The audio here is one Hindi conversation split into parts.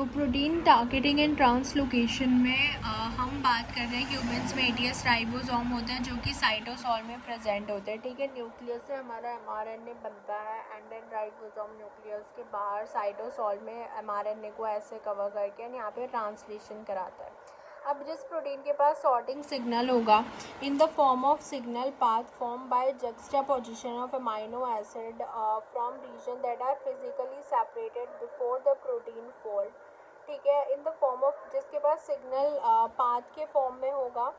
तो प्रोटीन टारगेटिंग एंड ट्रांसलोकेशन में हम बात कर रहे हैं ह्यूमंस में एटीएस राइबोसोम होता है जो कि साइटोसॉल में प्रेजेंट होते हैं। ठीक है, न्यूक्लियस से हमारा एमआरएनए बनता है एंड देन राइबोसोम न्यूक्लियस के बाहर साइटोसॉल में एमआरएनए को ऐसे कवर करके यहाँ पे ट्रांसलेशन कराता है। अब जिस प्रोटीन के पास सॉर्टिंग सिग्नल होगा in the form of signal path form by juxtaposition of amino acid from region that are physically separated before the protein fold. ठीक है, इन द फॉर्म ऑफ जिसके पास सिग्नल पाथ के फॉर्म में होगा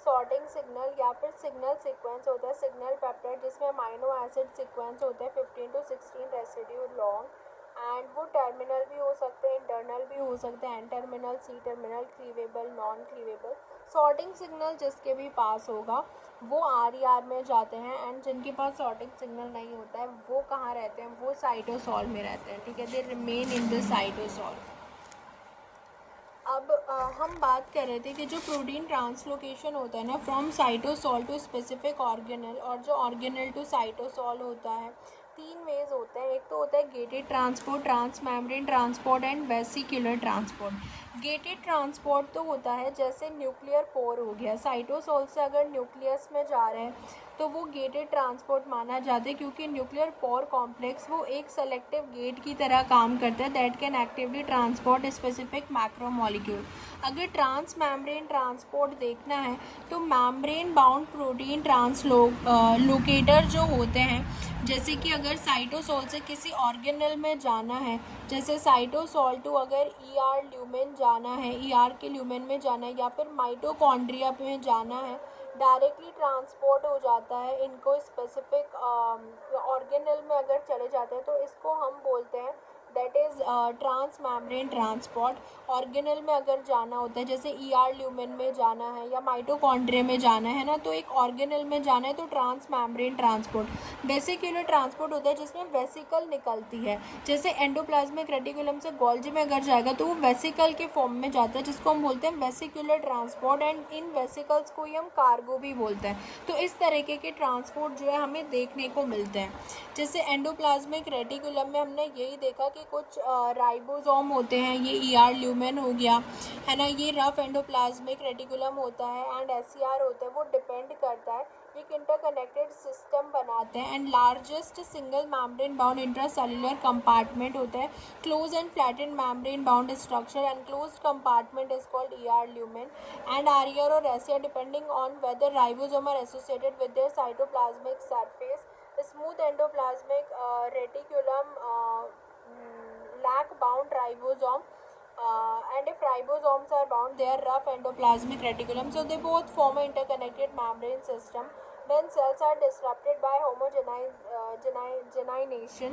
सॉर्टिंग सिग्नल या फिर सिग्नल सीक्वेंस होता है, सिग्नल पेप्टाइड जिसमें अमाइनो एसिड सीक्वेंस होते हैं 15 to 16 रेसिड्यू लॉन्ग एंड वो टर्मिनल भी हो सकते हैं, इंटरनल भी हो सकते हैं, N terminal, C terminal, cleavable, non cleavable. Sorting signal जिसके भी पास होगा वो आर में जाते हैं एंड जिनके पास सॉर्टिंग सिग्नल नहीं होता है वो कहाँ रहते हैं, वो साइटोसॉल में रहते हैं। ठीक है, they remain in the cytosol. अब हम बात कर रहे थे कि जो प्रोटीन ट्रांसलोकेशन होता है ना from cytosol to specific organelle और जो ऑर्गेनल टू साइटोसॉल होता है, तीन वेज होते हैं। एक तो होता है gated transport, transmembrane transport and vesicular transport. Gated transport तो होता है जैसे न्यूक्लियर पोर हो गया, साइटोसॉल से अगर न्यूक्लियस में जा रहे हैं तो वो गेटेड ट्रांसपोर्ट माना जाता है क्योंकि न्यूक्लियर पोर कॉम्प्लेक्स वो एक सेलेक्टिव गेट की तरह काम करता है that can actively transport specific macromolecule. अगर ट्रांस मेम्ब्रेन ट्रांसपोर्ट देखना है तो मेम्ब्रेन बाउंड प्रोटीन ट्रांसलोकेटर जो होते हैं, जैसे कि अगर साइटोसॉल से किसी ऑर्गेनल में जाना है, जैसे साइटोसॉल टू अगर ईआर ल्यूमेन जाना है, ईआर के ल्यूमेन में जाना है या फिर माइटोकॉन्ड्रिया में जाना है, डायरेक्टली ट्रांसपोर्ट हो जाता है। इनको स्पेसिफिक ऑर्गेनल में अगर चले जाते हैं तो इसको हम बोलते हैं that is transmembrane transport. Organelle में अगर जाना होता है जैसे ईआर ल्यूमेन में जाना है या माइटोकॉन्ड्रिया में जाना है ना, तो एक ऑर्गेनल में जाना है तो transmembrane transport. Vesicular transport होता है जिसमें वेसिकल निकलती है, जैसे एंडोप्लाज्मिक रेटिकुलम से गोल्जी में अगर जाएगा तो वो वेसिकल के फॉर्म में जाता है जिसको हम बोलते हैं vesicular transport and in vesicles को ही हम कार्गो भी बोलते हैं। तो इस तरीके के ट्रांसपोर्ट जो है हमें देखने को मिलते हैं। जैसे एंडोप्लाज्मिक रेटिकुलम में हमने यही देखा कि कुछ राइबोसोम होते हैं, ये ईआर ल्यूमेन हो गया है ना, ये रफ एंडोप्लाज्मिक रेटिकुलम होता है एंड एसईआर होता है, वो डिपेंड करता है। एक इंटरकनेक्टेड सिस्टम बनाते हैं and largest single membrane bound intracellular compartment होता है, close and flattened membrane bound structure and closed compartment is called ER lumen and RER और SER depending on whether ribosome are associated with their cytoplasmic surface. Smooth endoplasmic reticulum lack bound ribosome and if ribosomes are bound they are rough endoplasmic reticulum, so they both form an interconnected membrane system. When cells are disrupted by homogenization,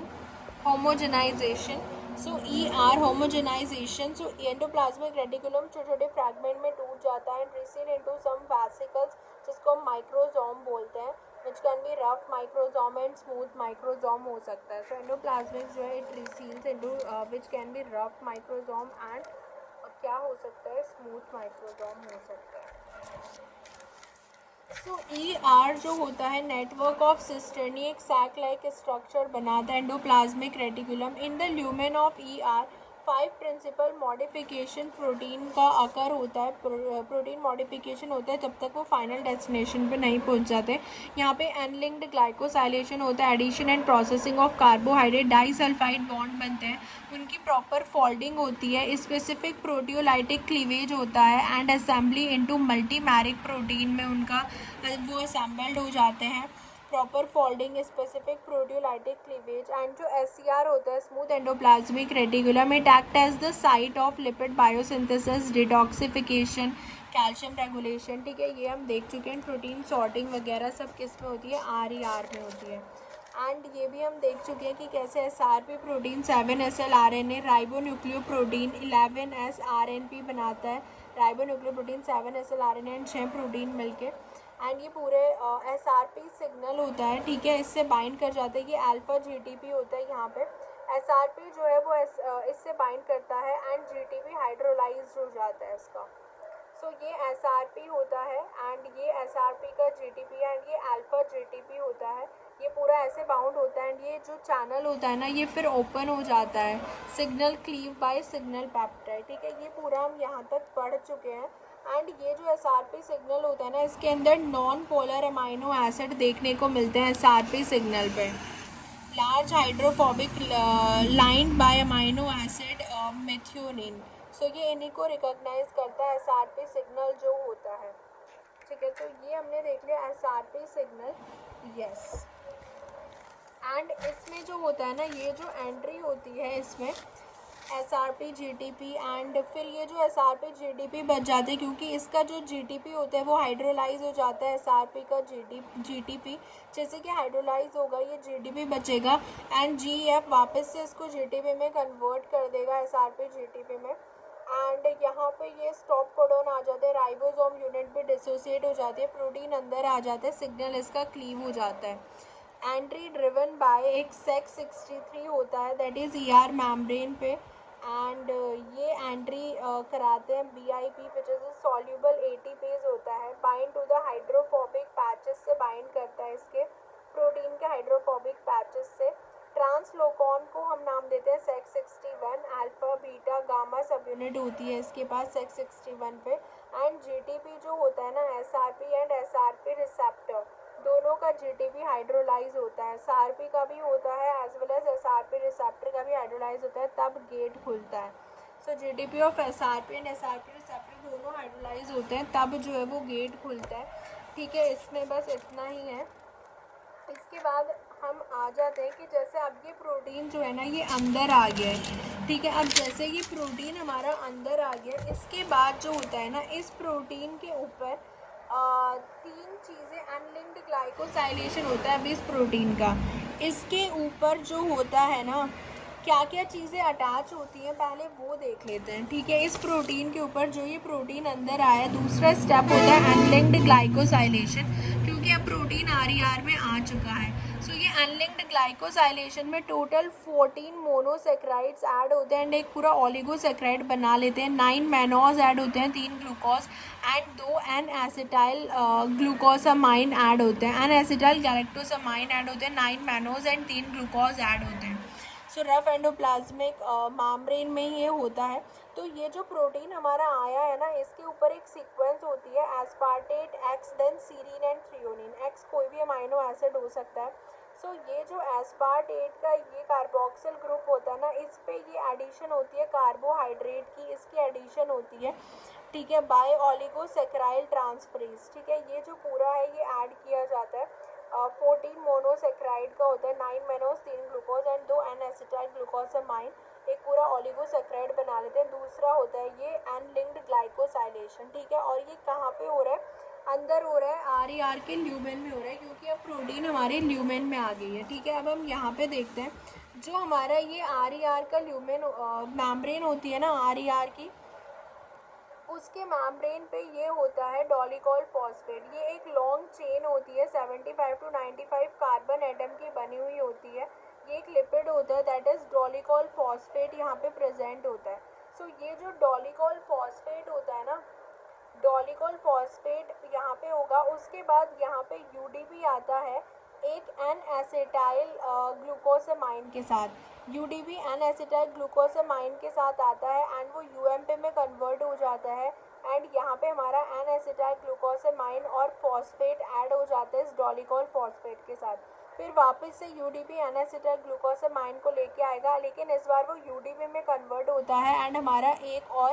so ER homogenization, so endoplasmic reticulum छोटे छोटे फ्रैगमेंट में टूट जाता है and recede into some vesicles जिसको हम माइक्रोसोम बोलते हैं, which can be rough microsome and smooth microsome हो सकता है। So endoplasmic जो है it recedes into which can be rough microsome and क्या हो सकता है, स्मूथ माइक्रोसोम हो सकता है। तो ER जो होता है नेटवर्क ऑफ सिस्टर्नी, एक सैक लाइक स्ट्रक्चर बनाता है endoplasmic reticulum. In the lumen of ER 5 principal modification protein का अकर होता है, प्रोटीन मॉडिफिकेशन होता है जब तक वो फाइनल डेस्टिनेशन पे नहीं पहुंच जाते। यहाँ पे एनलिंक्ड ग्लाइकोसाइलेशन होता है, addition and processing of carbohydrate, disulphide bond बनते हैं, उनकी प्रॉपर फोल्डिंग होती है, स्पेसिफिक प्रोटियोलाइटिक क्लीवेज होता है and assembly into multimeric protein में उनका वो असेंबल्ड हो जाते हैं, proper folding, specific proteolytic cleavage and जो एससीआर होता है smooth endoplasmic reticulum, it act as the site of lipid biosynthesis, detoxification, calcium regulation. ठीक है, ये हम देख चुके हैं। प्रोटीन सॉर्टिंग वगैरह सब किस में होती है, आर में होती है। एंड ये भी हम देख चुके हैं कि कैसे SRP protein 7SL RNA ribonucleoprotein 11S RNP बनाता है, ribonucleoprotein 7SL RNA and 6 protein मिलके एंड ये पूरे एसआरपी सिग्नल होता है। ठीक है, इससे बाइंड कर जाता है, ये अल्फा जीटीपी होता है। यहाँ पे एसआरपी जो है वो इससे बाइंड करता है एंड जीटीपी हाइड्रोलाइज हो जाता है इसका। सो ये एसआरपी होता है एंड ये एसआरपी का जीटीपी एंड ये अल्फा जीटीपी होता है। ये पूरा ऐसे बाउंड होता है एंड ये जो चैनल होता है ना ये फिर ओपन हो जाता है signal cleave by signal peptide. ठीक है, ये पूरा हम यहाँ तक पढ़ चुके हैं। एंड ये जो एसआरपी सिग्नल होता है ना इसके अंदर नॉन पोलर अमाइनो एसिड देखने को मिलते हैं एसआरपी सिग्नल पे। Large hydrophobic lined by amino acid methionine. So ये इन्हीं को रिकॉग्नाइज करता है एसआरपी सिग्नल जो होता है। ठीक है, तो ये हमने देख लिया एसआरपी सिग्नल। यस, एंड इसमें जो होता है ना ये जो एंट्री होती है इसमें एसआरपी जीटीपी एंड फिर ये जो एसआरपी जीटीपी बच जाते हैं क्योंकि इसका जो जीटीपी होता है वो हाइड्रोलाइज हो जाता है एसआरपी का जीटीपी। जैसे कि हाइड्रोलाइज होगा ये जीटीपी बचेगा एंड जीएफ वापस से इसको जीटीपी में कन्वर्ट कर देगा एसआरपी जीटीपी में। एंड यहाँ पे ये स्टॉप कोडॉन आ जाते हैं, राइबोसोम यूनिट भी डिसोसिएट हो जाती है, प्रोटीन अंदर आ जाता है, सिग्नल इसका क्लीव हो जाता है। एंट्री ड्रिवन बाय एक सेक्स63 होता है दैट इज़ ईआर मेम्ब्रेन पे एंड ये एंट्री कराते हैं BIP which is soluble ATPase होता है, bind to the hydrophobic patches से बाइंड करता है इसके प्रोटीन के हाइड्रोफोबिक पैचेस से। ट्रांसलोकॉन को हम नाम देते हैं सेक्स61, alpha beta gamma sub unit होती है इसके पास सेक्स61 पे। एंड जीटीपी जो होता है ना एसआरपी एंड एसआरपी रिसेप्टर दोनों का जीटीपी हाइड्रोलाइज होता है, एसआरपी का भी होता है as well as SRP receptor का भी हाइड्रोलाइज होता है, तब गेट खुलता है। So GTP of SRP and SRP receptor दोनों हाइड्रोलाइज होते हैं तब जो है वो गेट खुलता है। ठीक है, इसमें बस इतना ही है। इसके बाद हम आ जाते हैं कि जैसे अब ये प्रोटीन जो है ना ये अंदर आ गया है। ठीक है, अब जैसे ये प्रोटीन हमारा अंदर आ गया इसके बाद जो होता है ना इस प्रोटीन के ऊपर तीन चीज़ें अनलिंक्ड ग्लाइकोसाइलेशन होता है अभी इस प्रोटीन का। इसके ऊपर जो होता है ना क्या क्या चीज़ें अटैच होती हैं पहले वो देख लेते हैं। ठीक है, इस प्रोटीन के ऊपर जो ये प्रोटीन अंदर आया दूसरा स्टेप होता है अनलिंक्ड ग्लाइकोसाइलेशन क्योंकि अब प्रोटीन आर में आ चुका है। सो ये अनलिंक्ड ग्लाइकोसाइलेशन में टोटल 14 मोनोसेक्राइड्स ऐड होते हैं एंड एक पूरा ओलिगोसेक्राइड बना लेते हैं। 9 मैनोज ऐड होते हैं, 3 glucose and 2 N acetyl glucosamine add होते हैं, एन एसिटाइल गैलेक्टोसामाइन ऐड होते हैं, 9 मैनोज एंड 3 ग्लूकोज ऐड होते हैं। सो रफ एंडोप्लाज्मिक मेम्ब्रेन में ये होता है। तो ये जो प्रोटीन हमारा आया है ना इसके ऊपर एक सीक्वेंस होती है aspartate X then serine and threonine. X कोई भी अमाइनो एसिड हो सकता है। सो ये जो एस्पार्टेट का ये कार्बोक्सिल ग्रुप होता है ना इस पे ये एडिशन होती है कार्बोहाइड्रेट की, इसकी एडिशन होती है। ठीक है, बाय ओलिगोसेक्राइल ट्रांसफरेज। ठीक है, ये जो पूरा है ये ऐड किया जाता है 14 मोनोसेक्राइड का होता है, 9 mannose 3 glucose and 2 N acetyl glucosamine एक पूरा ओलिगोसेक्राइड बना लेते हैं। दूसरा होता है ये अनलिंक्ड ग्लाइकोसाइलेशन। ठीक है, और ये कहाँ पे हो रहा है अंदर हो रहा है आर के ल्यूमेन में हो रहा है क्योंकि अब प्रोटीन हमारे ल्यूमेन में आ गई है। ठीक है, अब हम यहाँ पे देखते हैं जो हमारा ये आर का ल्यूमेन मेम्ब्रेन होती है ना आर की उसके मेम्ब्रेन पे ये होता है डॉलिकॉल फॉस्फेट। ये एक लॉन्ग चेन होती है 75 to 95 कार्बन एटम की बनी हुई होती है। ये एक लिपिड होता है दैट इज़ डॉलिकॉल फॉस्फेट यहाँ पे प्रेजेंट होता है। सो ये जो डॉलिकॉल फॉस्फेट होता है ना डॉलिकॉल फॉस्फेट यहाँ पे होगा। उसके बाद यहाँ पे यूडीपी आता है एक एन एसिटाइल ग्लूकोसामाइन के साथ, यूडीपी एन एसिटाइल ग्लूकोसामाइन के साथ आता है एंड वो यूएमपी में कन्वर्ट हो जाता है एंड यहाँ पे हमारा एन एसिटाइल ग्लूकोसामाइन और फॉस्फेट ऐड हो जाता है इस डॉलिकॉल फॉस्फेट के साथ। फिर वापस से यूडीपी एन एसिटाइल ग्लूकोसामाइन को लेके आएगा लेकिन इस बार वो यूडीपी में कन्वर्ट होता है एंड हमारा एक और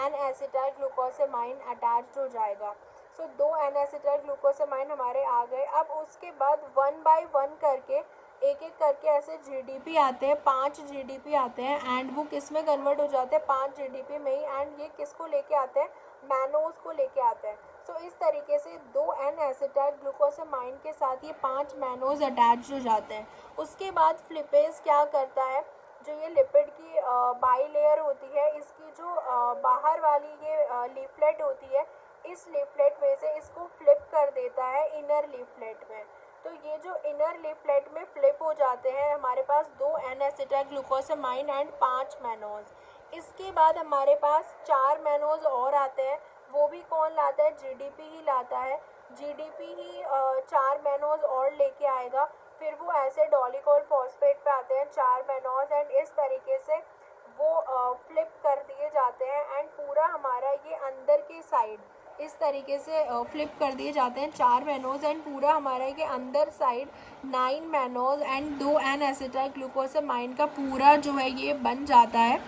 एन एसिटाइल ग्लूकोसामाइन अटैच्ड हो जाएगा। सो 2 एन एसिटाइल ग्लूकोसामाइन हमारे आ गए। अब उसके बाद 1 by 1 करके एक एक करके ऐसे जीडीपी आते हैं, 5 जीडीपी आते हैं एंड वो किस में कन्वर्ट हो जाते हैं 5 जीडीपी में ही एंड ये किसको लेके आते हैं मैनोज को लेके आते हैं। सो इस तरीके से 2 एन एसिटाइल ग्लूकोसामाइन के साथ ये 5 मैनोज अटैच हो जाते हैं। उसके बाद फ्लिपेज क्या करता है जो ये लिपिड की बाई लेयर होती है इसकी जो बाहर वाली ये लीफलेट होती है इस लीफलेट में से इसको फ्लिप कर देता है इनर लीफलेट में। तो ये जो इनर लीफलेट में फ्लिप हो जाते हैं हमारे पास 2 N acetyl glucosamine and 5 mannose. इसके बाद हमारे पास 4 मैनोज और आते हैं, वो भी कौन लाता है जीडीपी ही लाता है। जीडीपी ही 4 मैनोज और लेके आएगा। फिर वो ऐसे डॉलीकॉल फॉस्फेट पे आते हैं 4 मैनोज एंड इस तरीके से वो फ्लिप कर दिए जाते हैं एंड पूरा हमारा ये अंदर की साइड इस तरीके से फ्लिप कर दिए जाते हैं 4 मैनोज एंड पूरा हमारा ये अंदर side 9 mannose and 2 N acetyl glucosamine का पूरा जो है ये बन जाता है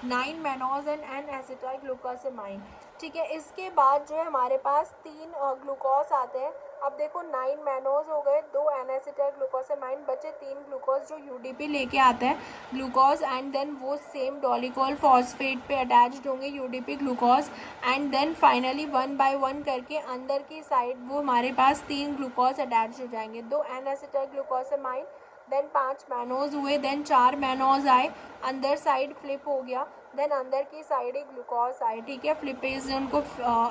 9 mannose and N acetyl glucosamine. ठीक है, इसके बाद जो है हमारे पास 3 ग्लूकोज आते हैं। अब देखो 9 मैनोज हो गए, 2 एन एसिटाइल ग्लूकोसामाइन, बचे 3 ग्लूकोज जो यूडीपी लेके आता है ग्लूकोज एंड देन वो सेम डॉलीकॉल फॉस्फेट पे अटैच्ड होंगे UDP glucose and then finally 1 by 1 करके अंदर की साइड वो हमारे पास 3 ग्लूकोज अटैच हो जाएंगे, 2 N acetyl glucosamine, then 5 mannose हुए, देन 4 मैनोज आए, अंदर साइड फ्लिप हो गया, देन अंदर की साइड ही ग्लूकोज आए। ठीक है, फ्लिपेज ने उनको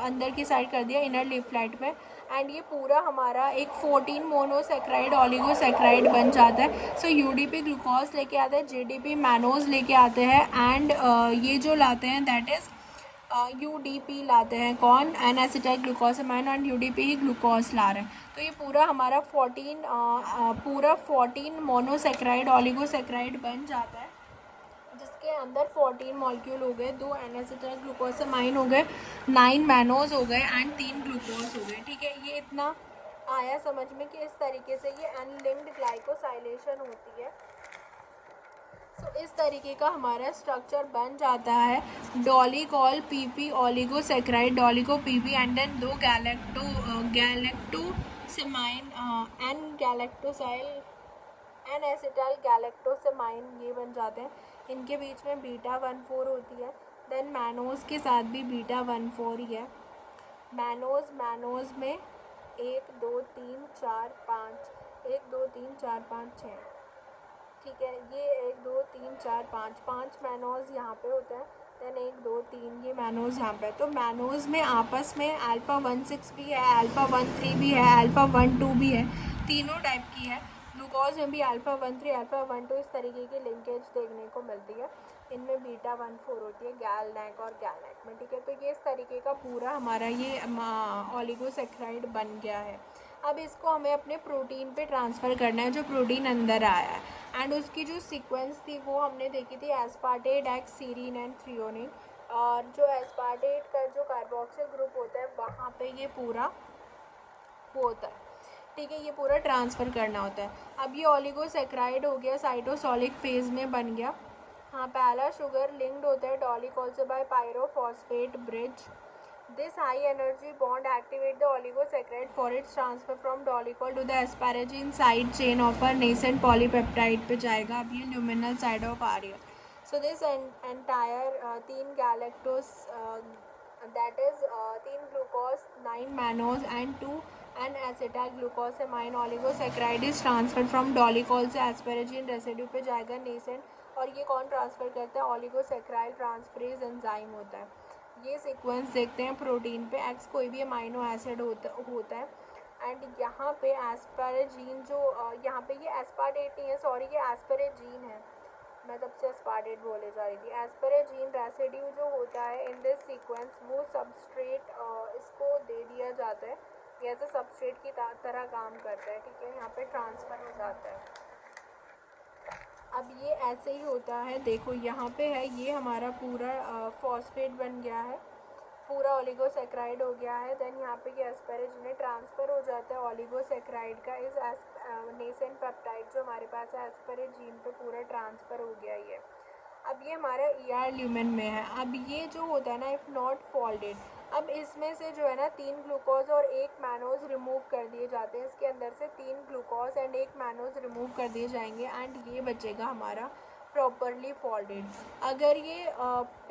अंदर की साइड कर दिया इनर लीफलेट में एंड ये पूरा हमारा एक 14 मोनोसेक्राइड ऑलिगोसेक्राइड बन जाता है। सो यूडीपी ग्लूकोज लेके आते हैं, जीडीपी मैनोज लेके आते हैं एंड ये जो लाते हैं दैट इज़ यूडीपी लाते हैं कौन, एन एसिटाइल ग्लूकोसामाइन और यूडीपी ही ग्लूकोज ला रहे हैं। तो ये पूरा हमारा 14 मोनोसेक्राइड ऑलिगोसेक्राइड बन जाता है जिसके अंदर 14 मॉलिक्यूल हो गए, 2 एन एसिटाइल ग्लूकोसामाइन हो गए, 9 मैनोज हो गए एंड 3 ग्लूकोज हो गए। ठीक है, ये इतना आया समझ में कि इस तरीके से ये अनलिंक्ड ग्लाइकोसाइलेशन होती है। तो इस तरीके का हमारा स्ट्रक्चर बन जाता है dolichol PP oligosaccharide, dolichol PP and then 2 galactosamine N galactosyl N acetyl galactosamine ये बन जाते हैं। इनके बीच में बीटा 1,4 होती है, देन मैनोज के साथ भी बीटा 1,4 ही है। मैनोज में 1 2 3 4 5 1 2 3 4 5 6। ठीक है, ये 1 2 3 4 5 मैनोज यहाँ पे होते हैं, देन 1 2 3 ये मैनोज यहाँ पे। तो मैनोज में आपस में अल्फ़ा 1,6 भी है, अल्फ़ा 1,3 भी है, अल्फ़ा 1,2 भी है, तीनों टाइप की है। ग्लूकोज में भी अल्फ़ा 1,3 अल्फ़ा 1,2 इस तरीके की लिंकेज देखने को मिलती है। इनमें बीटा 1,4 होती है गैलनैक और गैलनैक में। ठीक है, तो ये इस तरीके का पूरा हमारा ये ऑलिगोसेक्राइड बन गया है। अब इसको हमें अपने प्रोटीन पे ट्रांसफ़र करना है जो प्रोटीन अंदर आया है एंड उसकी जो सीक्वेंस थी वो हमने देखी थी aspartate, X, serine and threonine. और जो एस्पार्टेट का जो कार्बोक्सिल ग्रुप होता है वहाँ पे ये पूरा वो होता है। ठीक है, ये पूरा ट्रांसफ़र करना होता है। अब ये ऑलिगोसेक्राइड हो गया, साइटोसॉलिक फेज़ में बन गया। हाँ, पहला शुगर लिंक्ड होता है डॉलीकॉल से by pyrophosphate bridge. This high energy bond activate the oligosaccharide for its transfer from dolicol to the asparagine side chain of a nascent polypeptide पे जाएगा। अब ये luminal side of आ रही है। So this entire 3 galactose that is 3 glucose 9 mannose and 2 and acetyl glucosamine oligosaccharide is transferred from dolicol से asparagine residue पे जाएगा nascent। और ये कौन ट्रांसफ़र करता है, ऑलिगोसेक्राइल ट्रांसफरेज एंजाइम होता है। ये सीक्वेंस देखते हैं प्रोटीन पे, एक्स कोई भी अमाइनो एसिड होता है एंड यहाँ पे एस्पारेजीन जो यहाँ पे ये एस्पार्टेट नहीं है, सॉरी ये एस्पारेजीन है, मैं तब से एस्पार्टेट बोले जा रही थी। एस्पारेजीन रेसिड्यू जो होता है इन दिस सीक्वेंस वो सबस्ट्रेट इसको दे दिया जाता है, ये ऐसे सबस्ट्रेट की तरह काम करता है। ठीक है, यहाँ पे ट्रांसफ़र हो जाता है। अब ये ऐसे ही होता है, देखो यहाँ पे है ये हमारा पूरा फॉस्फेट बन गया है, पूरा ऑलिगोसेक्राइड हो गया है। देन यहाँ पे ये एस्पेरेजिन ट्रांसफ़र हो जाता है ऑलिगोसेक्राइड का इस नेसेंट पेप्टाइड जो हमारे पास है एस्पेरेजीन पे पूरा ट्रांसफ़र हो गया ये। अब ये हमारा ER ल्यूमेन में है। अब ये जो होता है ना इफ़ नॉट फोल्डेड, अब इसमें से जो है ना 3 ग्लूकोज और 1 मैनोज रिमूव कर दिए जाते हैं, इसके अंदर से 3 ग्लूकोज एंड 1 मैनोज रिमूव कर दिए जाएंगे एंड ये बचेगा हमारा प्रॉपरली फोल्डेड। अगर ये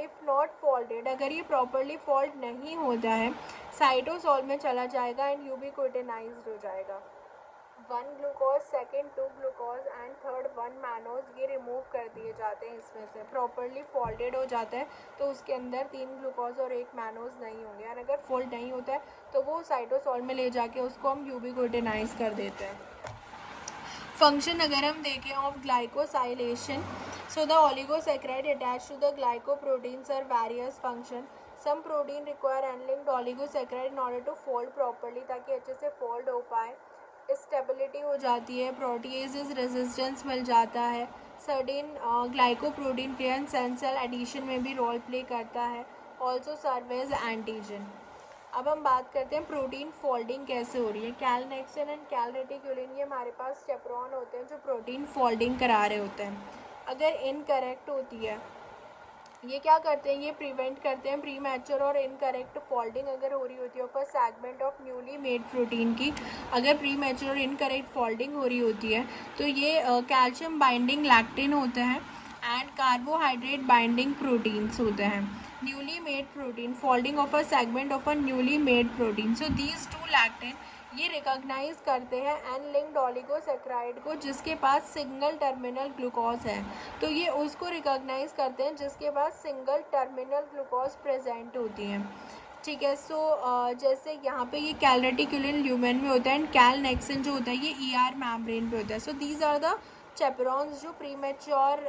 इफ़ नॉट फोल्डेड, अगर ये प्रॉपरली फोल्ड नहीं होता है साइटोसॉल में चला जाएगा एंड यूबिक्विटिनाइज्ड हो जाएगा। 1 glucose, second 2 glucose and third 1 mannose ये रिमूव कर दिए जाते हैं इसमें से, प्रॉपरली फोल्डेड हो जाता है तो उसके अंदर 3 ग्लूकोज और 1 मैनोज नहीं होंगे और अगर फोल्ड नहीं होता है तो वो साइटोसॉल में ले जाके उसको हम यूबिक्विटिनाइज कर देते हैं। फंक्शन अगर हम देखें of glycosylation, so the oligosaccharide attach to the glycoproteins are various function. Some protein require unlinked oligosaccharide in order to fold properly, ताकि अच्छे से फोल्ड हो पाए। स्टेबिलिटी हो जाती है, प्रोटीएजेस रेजिस्टेंस मिल जाता है, certain glycoprotein clearance cell addition में भी रोल प्ले करता है, ऑल्सो सर्व एज एंटीजन। अब हम बात करते हैं प्रोटीन फोल्डिंग कैसे हो रही है। कैलनेक्सिन एंड कैलरेटिक्यूलिन ये हमारे पास चेपरॉन होते हैं जो प्रोटीन फोल्डिंग करा रहे होते हैं। अगर इनकरेक्ट होती है, ये क्या करते हैं, ये प्रिवेंट करते हैं प्री मैच्योर और इनकरेक्ट फोल्डिंग अगर हो रही होती है for segment of newly made protein की। अगर प्री मैच्योर और इनकरेक्ट फोल्डिंग हो रही होती है तो ये कैल्शियम बाइंडिंग लैक्टिन होते हैं एंड कार्बोहाइड्रेट बाइंडिंग प्रोटीन्स होते हैं। Newly made protein folding of a segment of a newly made protein, so these two lectin ये रिकॉग्नाइज करते हैं एन लिंक्ड ऑलिगोसैकेराइड को जिसके पास सिंगल टर्मिनल ग्लूकोज है। तो ये उसको रिकॉग्नाइज करते हैं जिसके पास सिंगल टर्मिनल ग्लूकोज प्रेजेंट होती है। ठीक है, सो जैसे यहाँ पे ये कैलरेटिक्यूलिन ल्यूमेन में होता है एंड कैलनेक्सिन जो होता है ये ER मेम्ब्रेन पे होता है। सो दीज आर द चेपरॉन्स जो प्रीमेच्योर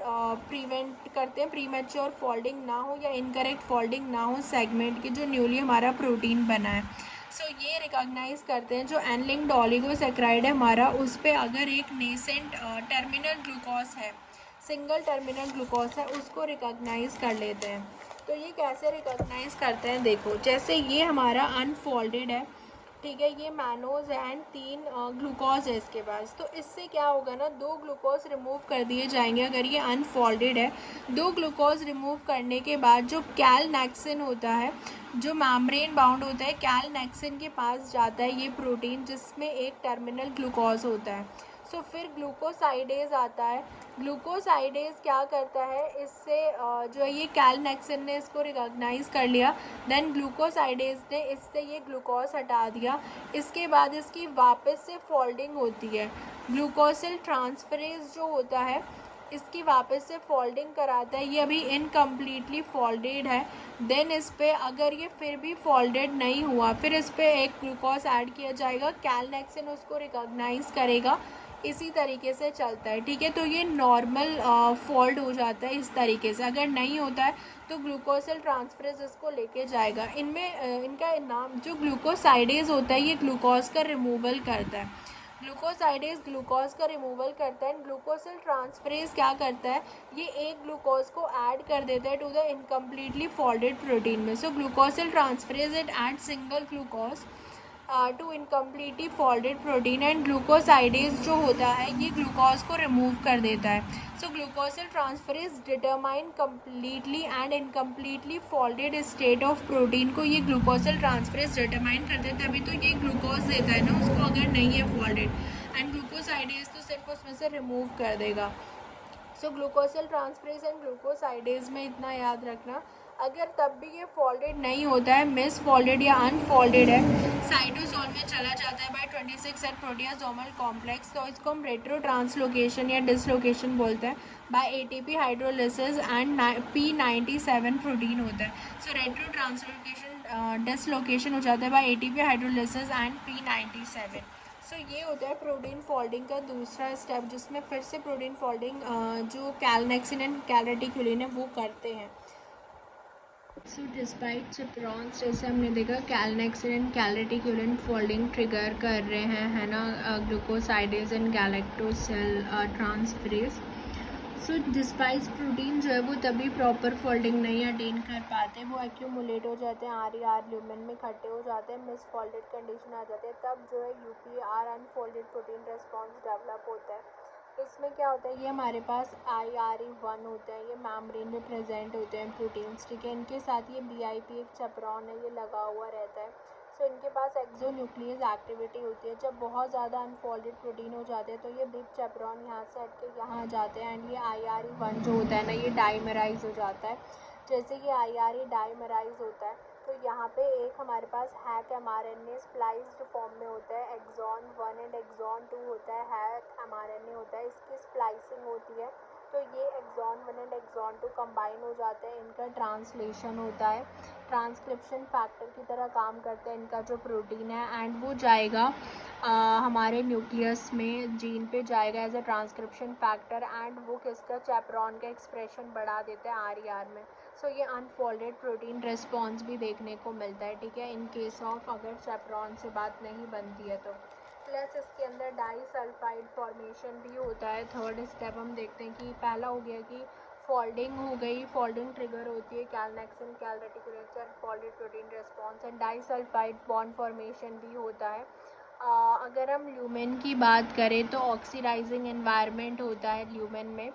प्रिवेंट करते हैं प्रीमेच्योर फोल्डिंग ना हो या इनकरेक्ट फोल्डिंग ना हो सेगमेंट की जो न्यूली हमारा प्रोटीन बना है। सो ये रिकॉग्नाइज करते हैं जो एनलिंक्ड ऑलिगोसैकेराइड है हमारा, उस पर अगर एक नेसेंट टर्मिनल ग्लूकोज है, सिंगल टर्मिनल ग्लूकोज है, उसको रिकॉग्नाइज कर लेते हैं। तो ये कैसे रिकॉग्नाइज करते हैं, देखो जैसे ये हमारा अनफोल्डेड है, ठीक है, ये मैनोज है एंड 3 ग्लूकोज है इसके पास। तो इससे क्या होगा ना, 2 ग्लूकोज रिमूव कर दिए जाएंगे अगर ये अनफोल्डेड है। 2 ग्लूकोज रिमूव करने के बाद जो कैलनेक्सिन होता है, जो मेम्ब्रेन बाउंड होता है, कैलनेक्सिन के पास जाता है ये प्रोटीन जिसमें एक टर्मिनल ग्लूकोज होता है। सो फिर ग्लूकोसाइडेज आता है। ग्लूकोसाइडेज क्या करता है, इससे जो है ये कैलनेक्सिन ने इसको रिकॉग्नाइज कर लिया, देन ग्लूकोसाइडेज ने इससे ये ग्लूकोज हटा दिया। इसके बाद इसकी वापस से फोल्डिंग होती है। ग्लूकोसिल ट्रांसफरेज जो होता है इसकी वापस से फोल्डिंग कराता है। ये अभी इनकम्प्लीटली फोल्डेड है, देन इस पर अगर ये फिर भी फोल्डेड नहीं हुआ फिर इस पर एक ग्लूकोज ऐड किया जाएगा, कैलनेक्सिन उसको रिकॉग्नाइज करेगा। इसी तरीके से चलता है, ठीक है। तो ये नॉर्मल फोल्ड हो जाता है इस तरीके से। अगर नहीं होता है तो ग्लूकोसिल ट्रांसफरेज इसको लेके जाएगा। इनमें इनका नाम जो ग्लूकोसाइडेज होता है ये ग्लूकोज का रिमूवल करता है। ग्लूकोसाइडेज ग्लूकोज का रिमूवल करता है एंड ग्लूकोसिल ट्रांसफरेज क्या करता है, ये एक ग्लूकोज को ऐड कर देता है to the incompletely folded protein में। So glucosyl transferase it add single glucose to incompletely folded protein and glucosidase जो होता है ये ग्लूकोज को रिमूव कर देता है। So glucosyl transferase determine completely and incompletely folded state of protein को ये ग्लूकोसिल ट्रांसफरेज डिटरमाइन कर देता है। अभी तो ये ग्लूकोज देता है ना उसको, अगर नहीं है फोल्डेड, एंड ग्लूकोसाइडेज तो सिर्फ उसमें से रिमूव कर देगा। सो ग्लूकोसिल ट्रांसफरेज एंड ग्लूकोसाइडेज में इतना याद रखना। अगर तब भी ये फोल्डेड नहीं होता है, मिस फोल्डेड या अनफोल्डेड है, साइटोसोल में चला जाता है बाय 26 एट प्रोटियासोमल कॉम्प्लेक्स, तो इसको हम रेट्रो ट्रांसलोकेशन या डिसलोकेशन बोलते हैं। By ATP hydrolysis and P97 protein होता है। सो रेट्रो ट्रांसलोकेशन डिसलोकेशन हो जाता है by ATP hydrolysis and P97। So ये होता है प्रोटीन फोल्डिंग का दूसरा स्टेप, जिसमें फिर से प्रोटीन फोल्डिंग जो कैलनेक्सिन एंड कैलरेटिक्यूलिन है वो करते हैं। सो डिस्पाइट चेपरॉन्स, जैसे हमने देखा calnexin and calreticulin folding trigger कर रहे हैं, है ना, glucosidase and galactosyl transferase. So despite protein जो है वो तभी प्रॉपर फोल्डिंग नहीं अटेन कर पाते, वो एक्यूमुलेट हो जाते हैं, RER ल्यूमेन में इकट्ठे हो जाते हैं, मिस फोल्डेड कंडीशन आ जाती है, तब जो है UPR unfolded protein response develop होता है। इसमें क्या होता है, ये हमारे पास IRE1 होता है, ये मेम्ब्रेन में प्रेजेंट होते हैं प्रोटीन्स, ठीक है। इनके साथ ये BIP एक चेपरॉन है, ये लगा हुआ रहता है। सो इनके पास एक्सोन्यूक्लियस एक्टिविटी होती है। जब बहुत ज़्यादा अनफोल्डेड प्रोटीन हो जाते हैं तो ये बिग चेपरॉन यहाँ से हट के यहाँ आ जाते हैं एंड ये IRE1 जो होता है ना ये डाइमराइज हो जाता है। जैसे कि IRE डाइमराइज होता है तो यहाँ पे एक हमारे पास हैक mRNA स्प्लाइस्ड फॉर्म में होता है, एक्सॉन 1 एंड एक्सॉन 2 होता है, हैक mRNA होता है, इसकी स्प्लाइसिंग होती है। तो ये एक्सॉन 1 एंड एक्सॉन 2 कंबाइन हो जाते हैं, इनका ट्रांसलेशन होता है, ट्रांसक्रिप्शन फैक्टर की तरह काम करता है इनका जो प्रोटीन है, एंड वो जाएगा हमारे न्यूक्लियस में जीन पे जाएगा as a transcription factor, and वो किसका चैपरॉन का एक्सप्रेशन बढ़ा देता है RER में। सो ये अनफोल्डेड प्रोटीन रिस्पॉन्स भी देखने को मिलता है, ठीक है, इन केस ऑफ अगर चैपरॉन से बात नहीं बनती है तो प्लस इसके अंदर डाइसल्फाइड फॉर्मेशन भी होता है। थर्ड स्टेप हम देखते हैं कि पहला हो गया कि फोल्डिंग हो गई, फोल्डिंग ट्रिगर होती है calnexin, cal reticulator, folded protein response and disulphide bond formation भी होता है। अगर हम ल्यूमेन की बात करें तो ऑक्सीडाइजिंग एनवायरनमेंट होता है ल्यूमेन में,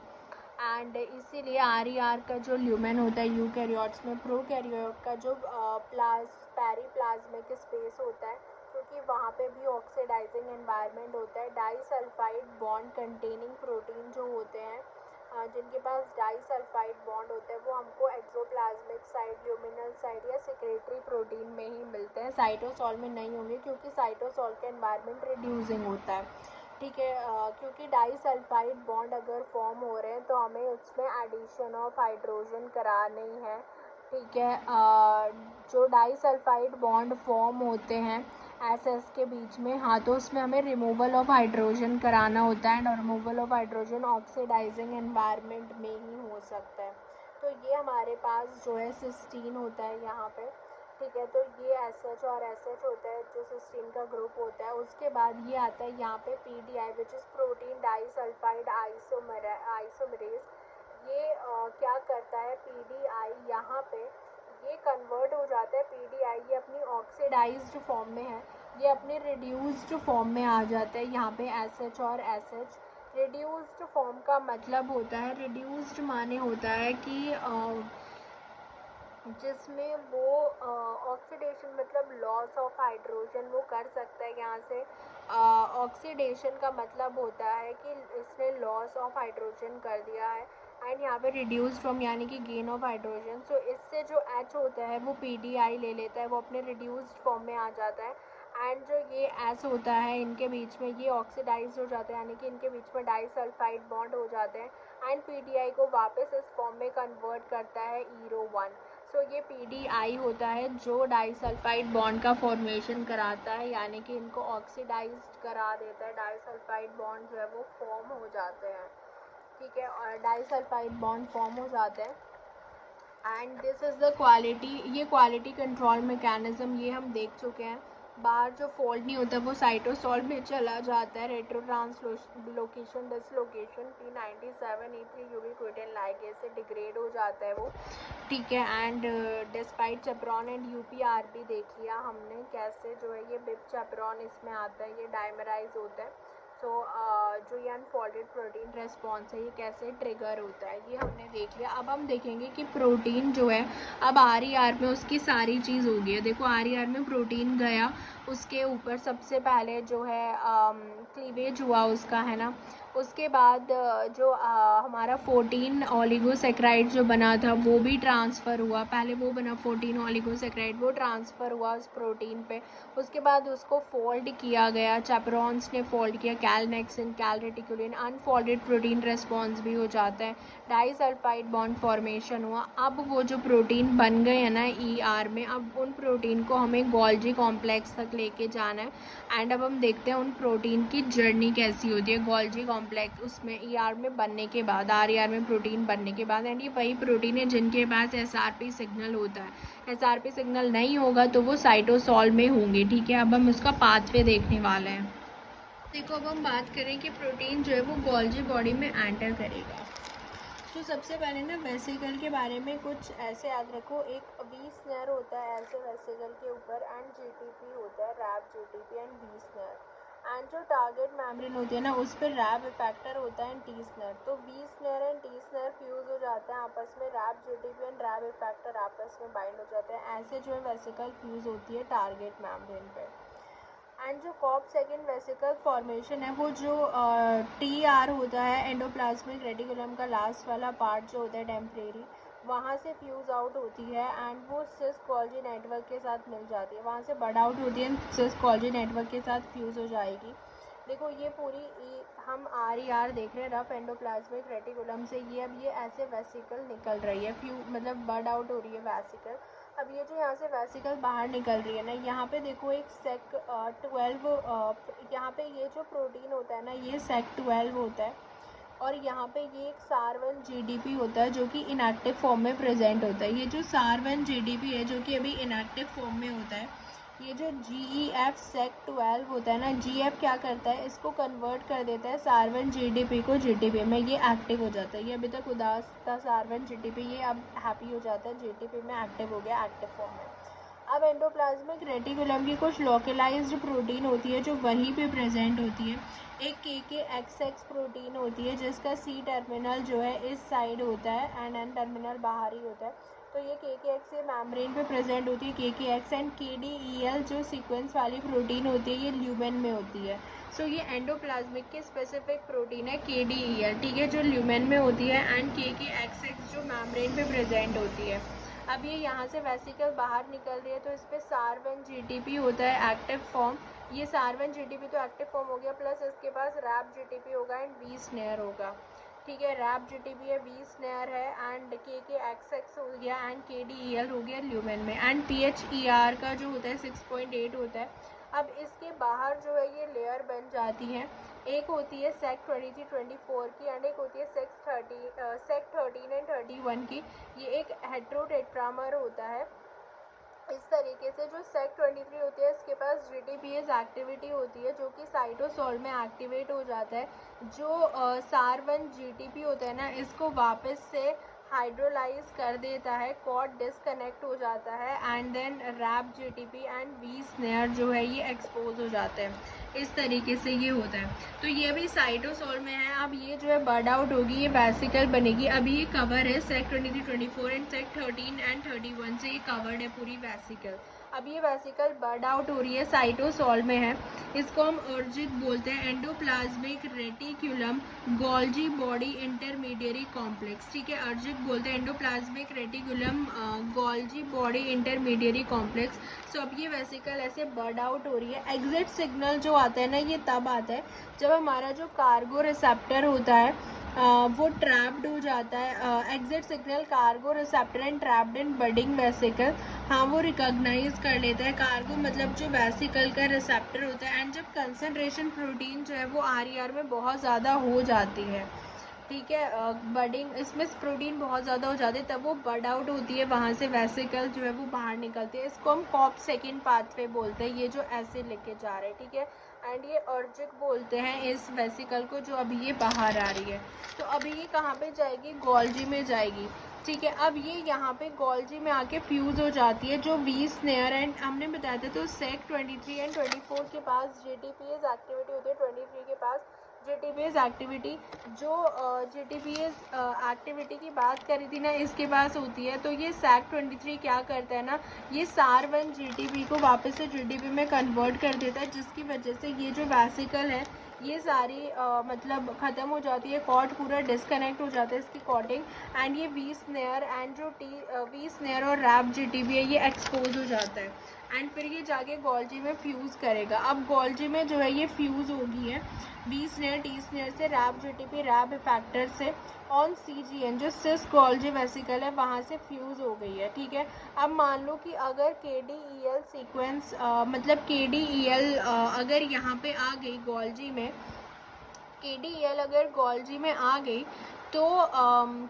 एंड इसीलिए RER का जो ल्यूमेन होता है यूकैरियोट्स में, प्रोकैरियोट का जो पेरीप्लाज्मिक स्पेस होता है, क्योंकि वहाँ पे भी ऑक्सीडाइजिंग एनवायरनमेंट होता है। डाइसल्फाइड बॉन्ड कंटेनिंग प्रोटीन जो होते हैं, जिनके पास डाइसल्फाइड बॉन्ड होता है, वो हमको एक्सोप्लाज्मिक साइड, ल्यूमिनल साइड या सेक्रेटरी प्रोटीन में ही मिलते हैं। साइटोसॉल में नहीं होंगे क्योंकि साइटोसॉल का एनवायरनमेंट रिड्यूसिंग होता है, ठीक है। क्योंकि डाइसल्फाइड बॉन्ड अगर फॉर्म हो रहे हैं तो हमें उसमें एडिशन ऑफ हाइड्रोजन करानी है, ठीक है। जो डाइसल्फाइड बॉन्ड फॉर्म होते हैं SS के बीच में, हाँ, तो उसमें हमें रिमूवल ऑफ हाइड्रोजन कराना होता है, और removal of hydrogen oxidising environment में ही हो सकता है। तो ये हमारे पास जो है सिस्टीन होता है यहाँ पे, ठीक है। तो ये SH और SH होता है जो सिस्टीन का ग्रुप होता है। उसके बाद ये आता है यहाँ पे PDI which is protein disulphide isomerase. ये क्या करता है PDI यहाँ पे, ये कन्वर्ट हो जाता है PDI, ये अपनी ऑक्सीडाइज्ड फॉर्म में है, ये अपने रिड्यूस्ड फॉर्म में आ जाता है यहाँ पे SH और SH। रिड्यूस्ड फॉर्म का मतलब होता है, रिड्यूस्ड माने होता है कि जिसमें वो ऑक्सीडेशन मतलब लॉस ऑफ हाइड्रोजन वो कर सकता है यहाँ से। ऑक्सीडेशन का मतलब होता है कि इसने लॉस ऑफ हाइड्रोजन कर दिया है, एंड यहाँ पे रिड्यूस फ्रॉम यानी कि गेन ऑफ हाइड्रोजन। सो इससे जो H होता है वो PDI ले लेता है, वो अपने रिड्यूस्ड फॉर्म में आ जाता है, एंड जो ये S होता है इनके बीच में ये ऑक्सीडाइज हो जाता है, यानी कि इनके बीच में डाइसल्फाइड बॉन्ड हो जाते हैं, एंड PDI को वापस इस फॉर्म में कन्वर्ट करता है ERO1। सो ये PDI होता है जो डाइसल्फाइड बॉन्ड का फॉर्मेशन कराता है, यानी कि इनको ऑक्सीडाइज्ड करा देता है, डाइसल्फाइड बॉन्ड जो है वो फॉर्म हो जाते हैं, ठीक है, और डाइसल्फाइड बॉन्ड फॉर्म हो जाते हैं। And this is the quality, ये क्वालिटी कंट्रोल मैकेनिज़्म ये हम देख चुके हैं। बाहर जो फोल्ड नहीं होता वो साइटोसॉल में चला जाता है, retro translocation dislocation P97E3 ubiquitin ligase से डिग्रेड हो जाता है वो, ठीक है। And despite chaperone and UPRB देख लिया हमने कैसे जो है ये बिप चैपरॉन इसमें आता है, ये डायमराइज होता है। सो जो ये अनफोल्डेड प्रोटीन रेस्पॉन्स है ये कैसे ट्रिगर होता है ये हमने देख लिया। अब हम देखेंगे कि प्रोटीन जो है अब RER में उसकी सारी चीज़ हो गई है। देखो RER में प्रोटीन गया, उसके ऊपर सबसे पहले जो है क्लीवेज हुआ उसका, है ना। उसके बाद जो हमारा 14 ओलिगोसेक्राइड जो बना था वो भी ट्रांसफ़र हुआ, पहले वो बना 14 ओलिगोसेक्राइड, वो ट्रांसफ़र हुआ उस प्रोटीन पे। उसके बाद उसको फोल्ड किया गया, चैपरॉन्स ने फोल्ड किया, कैलनेक्सिन, कैल रेटिकुलिन, अनफोल्डेड प्रोटीन रेस्पॉन्स भी हो जाता है, डाइसल्फाइड बॉन्ड फॉर्मेशन हुआ। अब वो जो प्रोटीन बन गए हैं ना ER में, अब उन प्रोटीन को हमें गोल्जी कॉम्प्लेक्स तक लेके जाना है, एंड अब हम देखते हैं उन प्रोटीन की जर्नी कैसी होती है गोल्जी कॉम्प्लेक्स उसमें ER में बनने के बाद, RER में प्रोटीन बनने के बाद। एंड ये वही प्रोटीन है जिनके पास SRP सिग्नल होता है, SRP सिग्नल नहीं होगा तो वो साइटोसॉल में होंगे, ठीक है। अब हम उसका पाथवे देखने वाले हैं। देखो अब हम बात करें कि प्रोटीन जो है वो गोल्जी बॉडी में एंटर करेगा, तो सबसे पहले ना वेसिकल के बारे में कुछ ऐसे याद रखो। एक वी स्नेर होता है ऐसे वेसिकल के ऊपर, एंड GTP होता है, rab GTP and V snare, and जो टारगेट मेम्ब्रेन होती है ना उस पर रैप इफेक्टर होता है एंड टी स्नेर। तो V snare and T snare fuse हो जाते हैं आपस में, rab GTP and rab effector आपस में बाइंड हो जाते हैं। ऐसे जो है वेसिकल फ्यूज़ होती है टारगेट मेम्ब्रेन पे। एंड जो कॉप सेकेंड वेसिकल फॉर्मेशन है वो जो TR होता है, एंडोप्लाज्मिक रेटिकुलम का लास्ट वाला पार्ट जो होता है टेम्परेरी, वहाँ से फ्यूज़ आउट होती है, एंड वो सिस गोल्जी नेटवर्क के साथ मिल जाती है, वहाँ से बड आउट होती है, सिस गोल्जी नेटवर्क के साथ फ्यूज़ हो जाएगी। देखो ये पूरी हम RER देख रहे हैं, रफ एंडोप्लाज्मिक रेटिकुलम से, ये अब ये ऐसे वेसिकल निकल रही है, मतलब बड आउट हो रही है वेसिकल। अब ये जो यहाँ से वेसिकल बाहर निकल रही है ना, यहाँ पे देखो एक सेक 12, यहाँ पे ये जो प्रोटीन होता है ना ये सेक 12 होता है, और यहाँ पे ये एक SAR1 GDP होता है जो कि इनएक्टिव फॉर्म में प्रेजेंट होता है। ये जो SAR1 GDP है जो कि अभी इनएक्टिव फॉर्म में होता है, ये जो GEF Sec 12 होता है ना, GF क्या करता है, इसको कन्वर्ट कर देता है सार्वन GDP को GDP में, ये एक्टिव हो जाता है। ये अभी तक उदास था सार्वन GDP, ये अब हैप्पी हो जाता है, GDP में एक्टिव हो गया, एक्टिव फॉर्म में। अब एंडोप्लाज्मिक रेटिकुलम की कुछ लोकलाइज्ड प्रोटीन होती है जो वहीं पे प्रेजेंट होती है। एक KKXX प्रोटीन होती है जिसका C टर्मिनल जो है इस साइड होता है एंड N टर्मिनल बाहर ही होता है। तो ये KKX ये मेम्ब्रेन पे प्रेजेंट होती है, KKX एंड KDEL जो सीक्वेंस वाली प्रोटीन होती है ये ल्यूमेन में होती है। सो ये एंडोप्लाज्मिक की स्पेसिफिक प्रोटीन है KDEL, ठीक है, जो ल्यूमेन में होती है, एंड KKXX जो मेम्ब्रेन पे प्रेजेंट होती है। अब ये यहाँ से वेसिकल बाहर निकल रही है तो इस पर सार्वन GTP होता है एक्टिव फॉर्म। ये सार्वन GTP तो एक्टिव फॉर्म हो गया, प्लस इसके पास रैप GTP होगा एंड वी स्नेयर होगा, ठीक है। रैप GTP है, वी स्नेयर है, एंड KKXX हो गया एंड KDEL हो गया ल्यूमेन में, एंड PHER का जो होता है 6.8 होता है। अब इसके बाहर जो है ये लेयर बन जाती है, एक होती है Sec 23-24 की एंड एक होती है Sec 13 एंड 31 की। ये एक हेट्रोटेट्रामर होता है। इस तरीके से जो Sec 23 होती है इसके पास GTPase एक्टिविटी होती है जो कि साइटोसोल में एक्टिवेट हो जाता है। जो सार1 GTP होता है ना, इसको वापस से हाइड्रोलाइज कर देता है, कॉर्ड डिसकनेक्ट हो जाता है and then rab GTP and V snare जो है ये एक्सपोज हो जाते हैं। इस तरीके से ये होता है। तो ये भी साइटोसोल में है। अब ये जो है बर्ड आउट होगी, ये वेसिकल बनेगी। अभी ये कवर है Sec 23-24 एंड Sec 13 एंड 31 से ये कवर्ड है पूरी वेसिकल। अब ये वेसिकल बर्ड आउट हो रही है, साइटोसोल में है। इसको हम अर्जिक बोलते हैं, endoplasmic reticulum Golgi body intermediary complex, ठीक है। अर्जिक बोलते हैं endoplasmic reticulum Golgi body intermediary complex. So अब ये वेसिकल ऐसे बर्ड आउट हो रही है। एग्जिट सिग्नल जो आता है ना, ये तब आता है जब हमारा जो कार्गो रिसेप्टर होता है वो ट्रैप्ड हो जाता है। Exit signal cargo receptor and trapped in budding vesicle, हाँ वो रिकॉग्नाइज कर लेता है। कार्गो मतलब जो वेसिकल का रिसेप्टर होता है, एंड जब कंसनट्रेशन प्रोटीन जो है वो RER में बहुत ज़्यादा हो जाती है, ठीक है, बडिंग इसमें प्रोटीन बहुत ज़्यादा हो जाती है, तब वो बर्ड आउट होती है, वहाँ से वेसिकल जो है वो बाहर निकलती है। इसको हम कॉप सेकेंड पाथवे बोलते हैं, ये जो ऐसे लेके जा रहे हैं, ठीक है। एंड ये अर्जिक बोलते हैं इस वेसिकल को जो अभी ये बाहर आ रही है। तो अभी ये कहाँ पे जाएगी, गोल्जी में जाएगी, ठीक है। अब ये यहाँ पे गोल्जी में आके फ्यूज़ हो जाती है, जो वी स्नेयर एंड हमने बताया था। तो Sec 23 एंड 24 के पास GTPase एक्टिविटी होती है, 23 के पास GTPase एक्टिविटी। जो GTPase एक्टिविटी की बात करी थी ना, इसके पास होती है। तो ये Sec 23 क्या करता है ना, ये सार1 GTP को वापस से GTP में कन्वर्ट कर देता है, जिसकी वजह से ये जो वेसिकल है ये सारी मतलब ख़त्म हो जाती है, कॉर्ड पूरा डिसकनेक्ट हो जाता है इसकी कॉर्डिंग, एंड ये वी स्नेयर एंड जो वी स्नेयर और रैप GTP है ये एक्सपोज हो जाता है, एंड फिर ये जाके गोल्जी में फ्यूज़ करेगा। अब गोल्जी में जो है ये फ्यूज़ होगी है वी स्नेयर टी स्नेयर से, रैप GTP रैप इफेक्टर से ऑन CGN जो सिस गोल्जी वेसिकल है वहाँ से फ्यूज़ हो गई है, ठीक है। अब मान लो कि अगर KDEL सीक्वेंस मतलब KDEL अगर यहाँ पे आ गई गोल्जी में, KDEL अगर गोल्जी में आ गई तो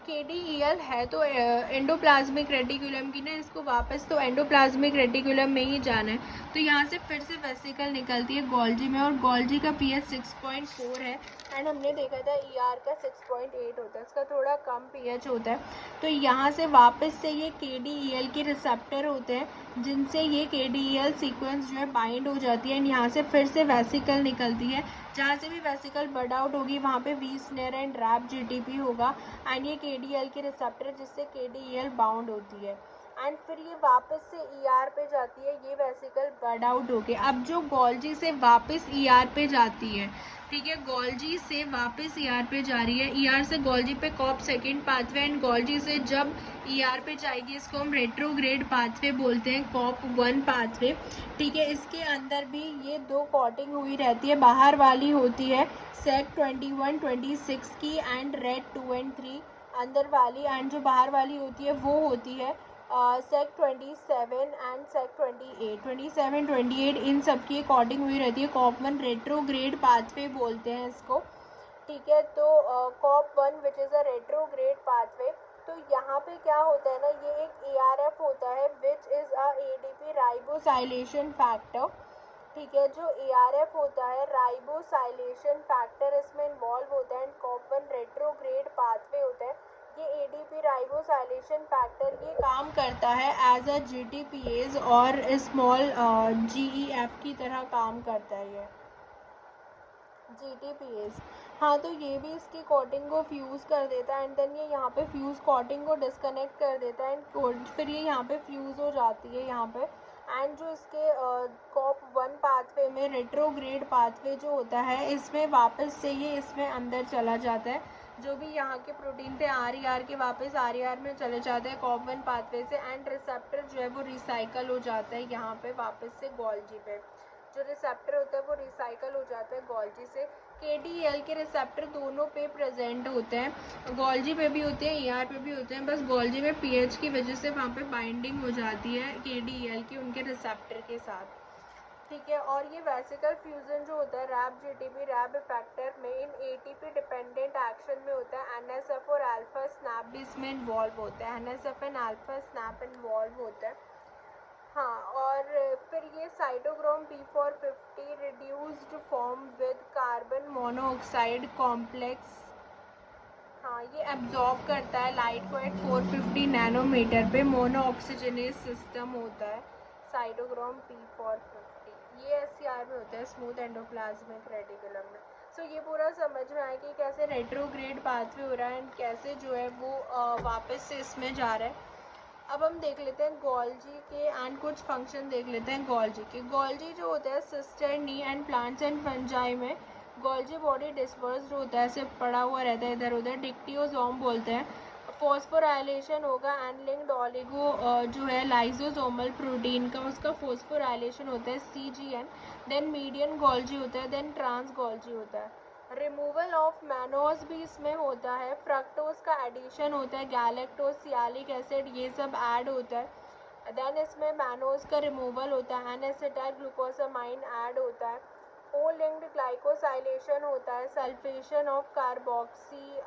KDEL है तो एंडोप्लाज्मिक रेटिकुलम की ना, इसको वापस तो एंडोप्लाज्मिक रेटिकुलम में ही जाना है। तो यहाँ से फिर से वेसिकल निकलती है गोल्जी में, और गोल्जी का pH 6.4 है, एंड हमने देखा था ER का 6.8 होता है, इसका थोड़ा कम pH होता है। तो यहाँ से वापस से ये KDEL के रिसेप्टर होते हैं जिनसे ये KDEL सीक्वेंस जो है बाइंड हो जाती है, एंड यहाँ से फिर से वेसिकल निकलती है। जहाँ से भी वेसिकल बर्ड आउट होगी वहाँ पे V snare and rab GTP होगा, एंड ये KDEL के रिसेप्टर जिससे KDEL बाउंड होती है, एंड फिर ये वापस से ER पे जाती है, ये वेसिकल बर्ड आउट होके। अब जो गोल्जी से वापस ER पे जाती है, ठीक है, गोल्जी से वापस ER पे जा रही है, ER से गोल्जी पे COP second pathway, and Golgi से जब ER पे जाएगी इसको हम रेट्रोग्रेड पाथवे बोलते हैं, कॉप 1 पाथवे, ठीक है। इसके अंदर भी ये दो कॉटिंग हुई रहती है, बाहर वाली होती है Sec 21-26 की एंड रेड 2 एंड 3 अंदर वाली, एंड जो बाहर वाली होती है वो होती है Sec 27 एंड Sec 27-28 इन सब की अकॉर्डिंग हुई रहती है। कॉप 1 रेट्रोग्रेड पाथवे बोलते हैं इसको, ठीक है। तो COP 1 which is a retrograde pathway, तो यहाँ पे क्या होता है ना, ये एक ARF होता है which is a ADP ribosylation factor. ठीक है, जो ARF होता है राइबोसाइलेशन फैक्टर इसमें इन्वॉल्व होता है एंड कॉप1 रेट्रोग्रेड पाथवे होता है। ये ADP राइबोसाइलेशन फैक्टर ये काम करता है एज अ GTPase और स्मॉल GEF की तरह काम करता है ये GTPase। हाँ, तो ये भी इसकी कोटिंग को फ्यूज़ कर देता है एंड देन ये यहाँ पे फ्यूज़ कोटिंग को डिस्कनेक्ट कर देता है एंड फिर ये यहाँ पे फ्यूज़ हो जाती है यहाँ पे। एंड जो इसके COP1 पाथवे में रेट्रोग्रेड पाथवे जो होता है इसमें वापस से ये इसमें अंदर चला जाता है। जो भी यहाँ के प्रोटीन थे RER के वापस RER में चले जाते हैं COP1 पाथवे से एंड रिसेप्टर जो है वो रिसाइकल हो जाता है यहाँ पे वापस से गोल्जी पे। जो रिसेप्टर होता है वो रिसाइकल हो जाता है गोल्जी से। KDEL के रिसेप्टर दोनों पे प्रेजेंट होते हैं, गोल्जी पे भी होते हैं ER पे भी होते हैं, बस गोल्जी में pH की वजह से वहाँ पे बाइंडिंग हो जाती है KDEL की उनके रिसेप्टर के साथ। ठीक है, और ये वेसिकल फ्यूजन जो होता है रैप GTP रैप इफेक्टर में इन ATP डिपेंडेंट एक्शन में होता है। NSF और अल्फा स्नैप भी इसमें इन्वॉल्व होता है, NSF and alpha snap involve होता है। हाँ, और फिर ये cytochrome P450 reduced form with carbon monoxide complex. हाँ, ये एब्जॉर्ब करता है लाइट को एट 450 नैनोमीटर पे। मोनो ऑक्सीजनेस सिस्टम होता है साइटोक्रोम P450। ये SCR में होता है स्मूथ एंडोप्लाज्मिक रेटिकुलम में। सो ये पूरा समझ में आया कि कैसे रेट्रोग्रेड पाथवे हो रहा है एंड कैसे जो है वो वापस से इसमें जा रहा है। अब हम देख लेते हैं गोल्जी के एंड कुछ फंक्शन देख लेते हैं गोल्जी के। गोल्जी जो होता है cisternae and plants and fungi में गोल्जी बॉडी डिस्पर्स्ड होता है, ऐसे पड़ा हुआ रहता है इधर उधर, डिक्टियोजोम बोलते हैं। फॉस्फोराइलेशन होगा एंड लिंक्ड ऑलिगो जो है लाइजोसोमल प्रोटीन का उसका फॉस्फोराइलेशन होता है CGN। देन मीडियन गोल्जी होता है, देन ट्रांस गोल्जी होता है। रिमूवल ऑफ मैनोज भी इसमें होता है, फ्रक्टोज का एडिशन होता है, गैलेक्टोज सियालिक एसिड ये सब ऐड होता है। देन इसमें मैनोज का रिमूवल होता है, एनएसिटाइल ग्लूकोसामाइन ऐड होता है। ओ लिंक्ड ग्लाइकोसाइलेशन होता है, सल्फेशन ऑफ कार्बोक्सी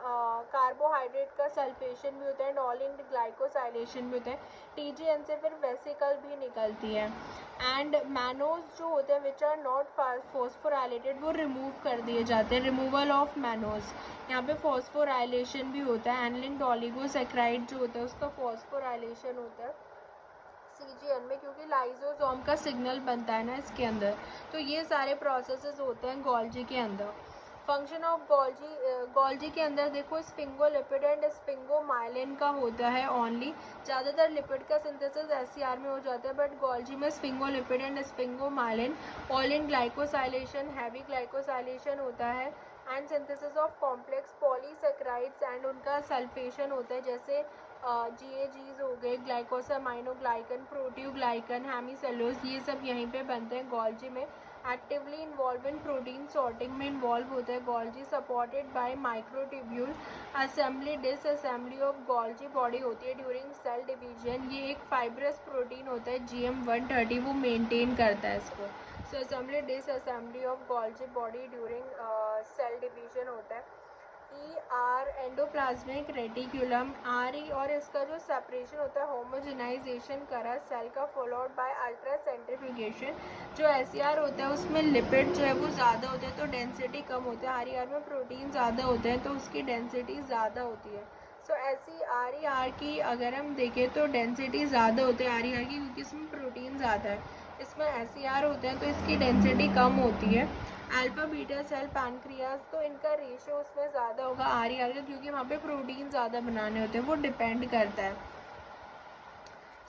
कार्बोहाइड्रेट का सल्फेशन भी होता है एंड ऑल लिंक्ड ग्लाइकोसाइलेशन भी होता है। TGN से फिर वेसिकल भी निकलती है एंड मैनोज जो होते हैं विच आर नॉट फॉस्फोराइलेटेड वो रिमूव कर दिए जाते हैं, रिमूवल ऑफ मैनोज। यहाँ पे फॉस्फोराइलेशन भी होता है, एनलिंक्ड ऑलिगोसैकेराइड जो होता है उसका फॉस्फोराइलेशन होता है CGN में, क्योंकि लाइजोसोम का सिग्नल बनता है ना इसके अंदर। तो ये सारे प्रोसेसेस होते हैं गोल्जी के अंदर। फंक्शन ऑफ गोल्जी के अंदर देखो स्फिंगोलिपिड एंड स्फिंगोमाइलिन का होता है ओनली। ज़्यादातर लिपिड का सिंथेसिस SCR में हो जाता है बट गोल्जी में स्फिंगोलिपिड एंड स्फिंगोमाइलिन, पॉलिन ग्लाइकोसाइलेशन, हैवी ग्लाइकोसाइलेशन होता है and synthesis of complex polysaccharides and उनका सल्फेशन होता है, जैसे GAGs हो गए, ग्लाइकोसामाइनोग्लाइकन, प्रोटियोग्लाइकन, हेमीसेलुलोज, ये सब यहीं पे बनते हैं गोल्जी में। Actively involve in protein sorting में इन्वॉल्व होता है Golgi, supported by microtubule assembly disassembly of Golgi body होती है ड्यूरिंग सेल डिवीजन। ये एक फाइब्रस प्रोटीन होता है GM130, वो मेंटेन करता है इसको। So assembly disassembly of Golgi body during cell division होता है। ER एंडोप्लाज्मिक रेटिकुलम RE, और इसका जो सेपरेशन होता है होमोजेनाइजेशन करा सेल का फॉलोड बाय अल्ट्रा सेंट्रीफ्यूगेशन। जो SCR होता है उसमें लिपिड जो है वो ज़्यादा होते हैं तो डेंसिटी कम होती है, RER में प्रोटीन ज़्यादा होते हैं तो उसकी डेंसिटी ज़्यादा होती है। सो RER की अगर हम देखें तो डेंसिटी ज़्यादा होती है RER की, क्योंकि इसमें प्रोटीन ज़्यादा है। इसमें SCR होते हैं तो इसकी डेंसिटी कम होती है। अल्फा बीटा सेल पैनक्रियाज, तो इनका रेशियो उसमें ज़्यादा होगा RER का, क्योंकि वहाँ पे प्रोटीन ज़्यादा बनाने होते हैं, वो डिपेंड करता है।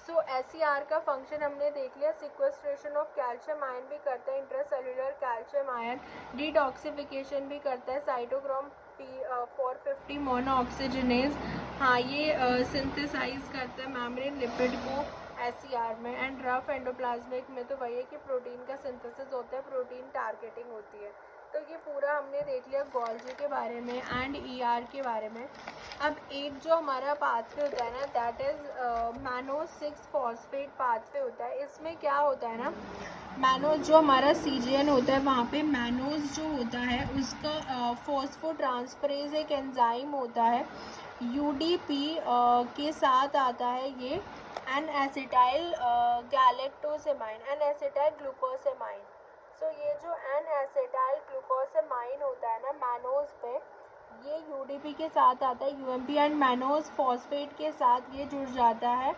सो SCR का फंक्शन हमने देख लिया। सिक्वेस्ट्रेशन ऑफ कैल्शियम आयन भी करता है, इंट्रासेलुलर कैल्शियम आयन, डिटॉक्सिफिकेशन भी करता है, साइटोक्रोम P450 मोनोऑक्सीजनेज, हाँ ये सिंथेसाइज करता है मेम्ब्रेन लिपिड को SCR में। एंड रफ एंडोप्लाज्मिक में तो वही है कि प्रोटीन का सिंथेसिस होता है, प्रोटीन टारगेटिंग होती है। तो ये पूरा हमने देख लिया गोल्जी के बारे में एंड ER के बारे में। अब एक जो हमारा पाथवे होता है ना that is mannose 6 phosphate pathway होता है। इसमें क्या होता है ना, मैनोज जो हमारा CGN होता है वहाँ पे मैनोज जो होता है उसका फॉस्फोट्रांसफरेज एक एंजाइम होता है। यूडीपी के साथ आता है ये एन एसिटाइल गैलेक्टोसेमाइन, एन एसिटाइल ग्लूकोसेमाइन। सो ये जो एन एसिटाइल ग्लूकोसेमाइन होता है ना मैनोज पे, ये यूडीपी के साथ आता है, यूएमपी एंड मैनोज फॉस्फेट के साथ ये जुड़ जाता है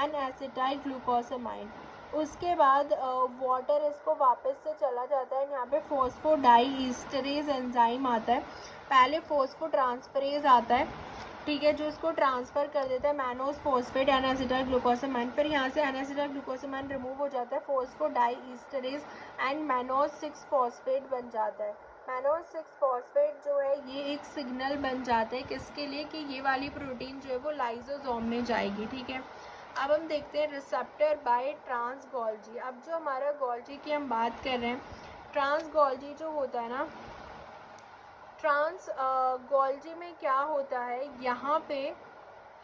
एन एसिटाइल ग्लूकोसेमाइन। उसके बाद वाटर इसको वापस से चला जाता है, यहाँ पे फॉस्फोडाइएस्टरेज एंजाइम आता है, पहले फॉस्फोट्रांसफरेज आता है, ठीक है, जो इसको ट्रांसफ़र कर देता है मैनोज फॉस्फेट एन एसिटाइल ग्लूकोसेमाइन। फिर यहाँ से एन एसिटाइल ग्लूकोसेमाइन रिमूव हो जाता है, फॉस्फोडाइएस्टरेज एंड मैनोज 6 फॉस्फेट बन जाता है। मैनोज 6 फॉस्फेट जो है ये एक सिग्नल बन जाता है किसके लिए, कि ये वाली प्रोटीन जो है वो लाइसोसोम में जाएगी, ठीक है। अब हम देखते हैं रिसेप्टर बाय ट्रांस गोल्जी। अब जो हमारा गोल्जी की हम बात कर रहे हैं, ट्रांस गोल्जी जो होता है ना, ट्रांस गोल्जी में क्या होता है, यहाँ पे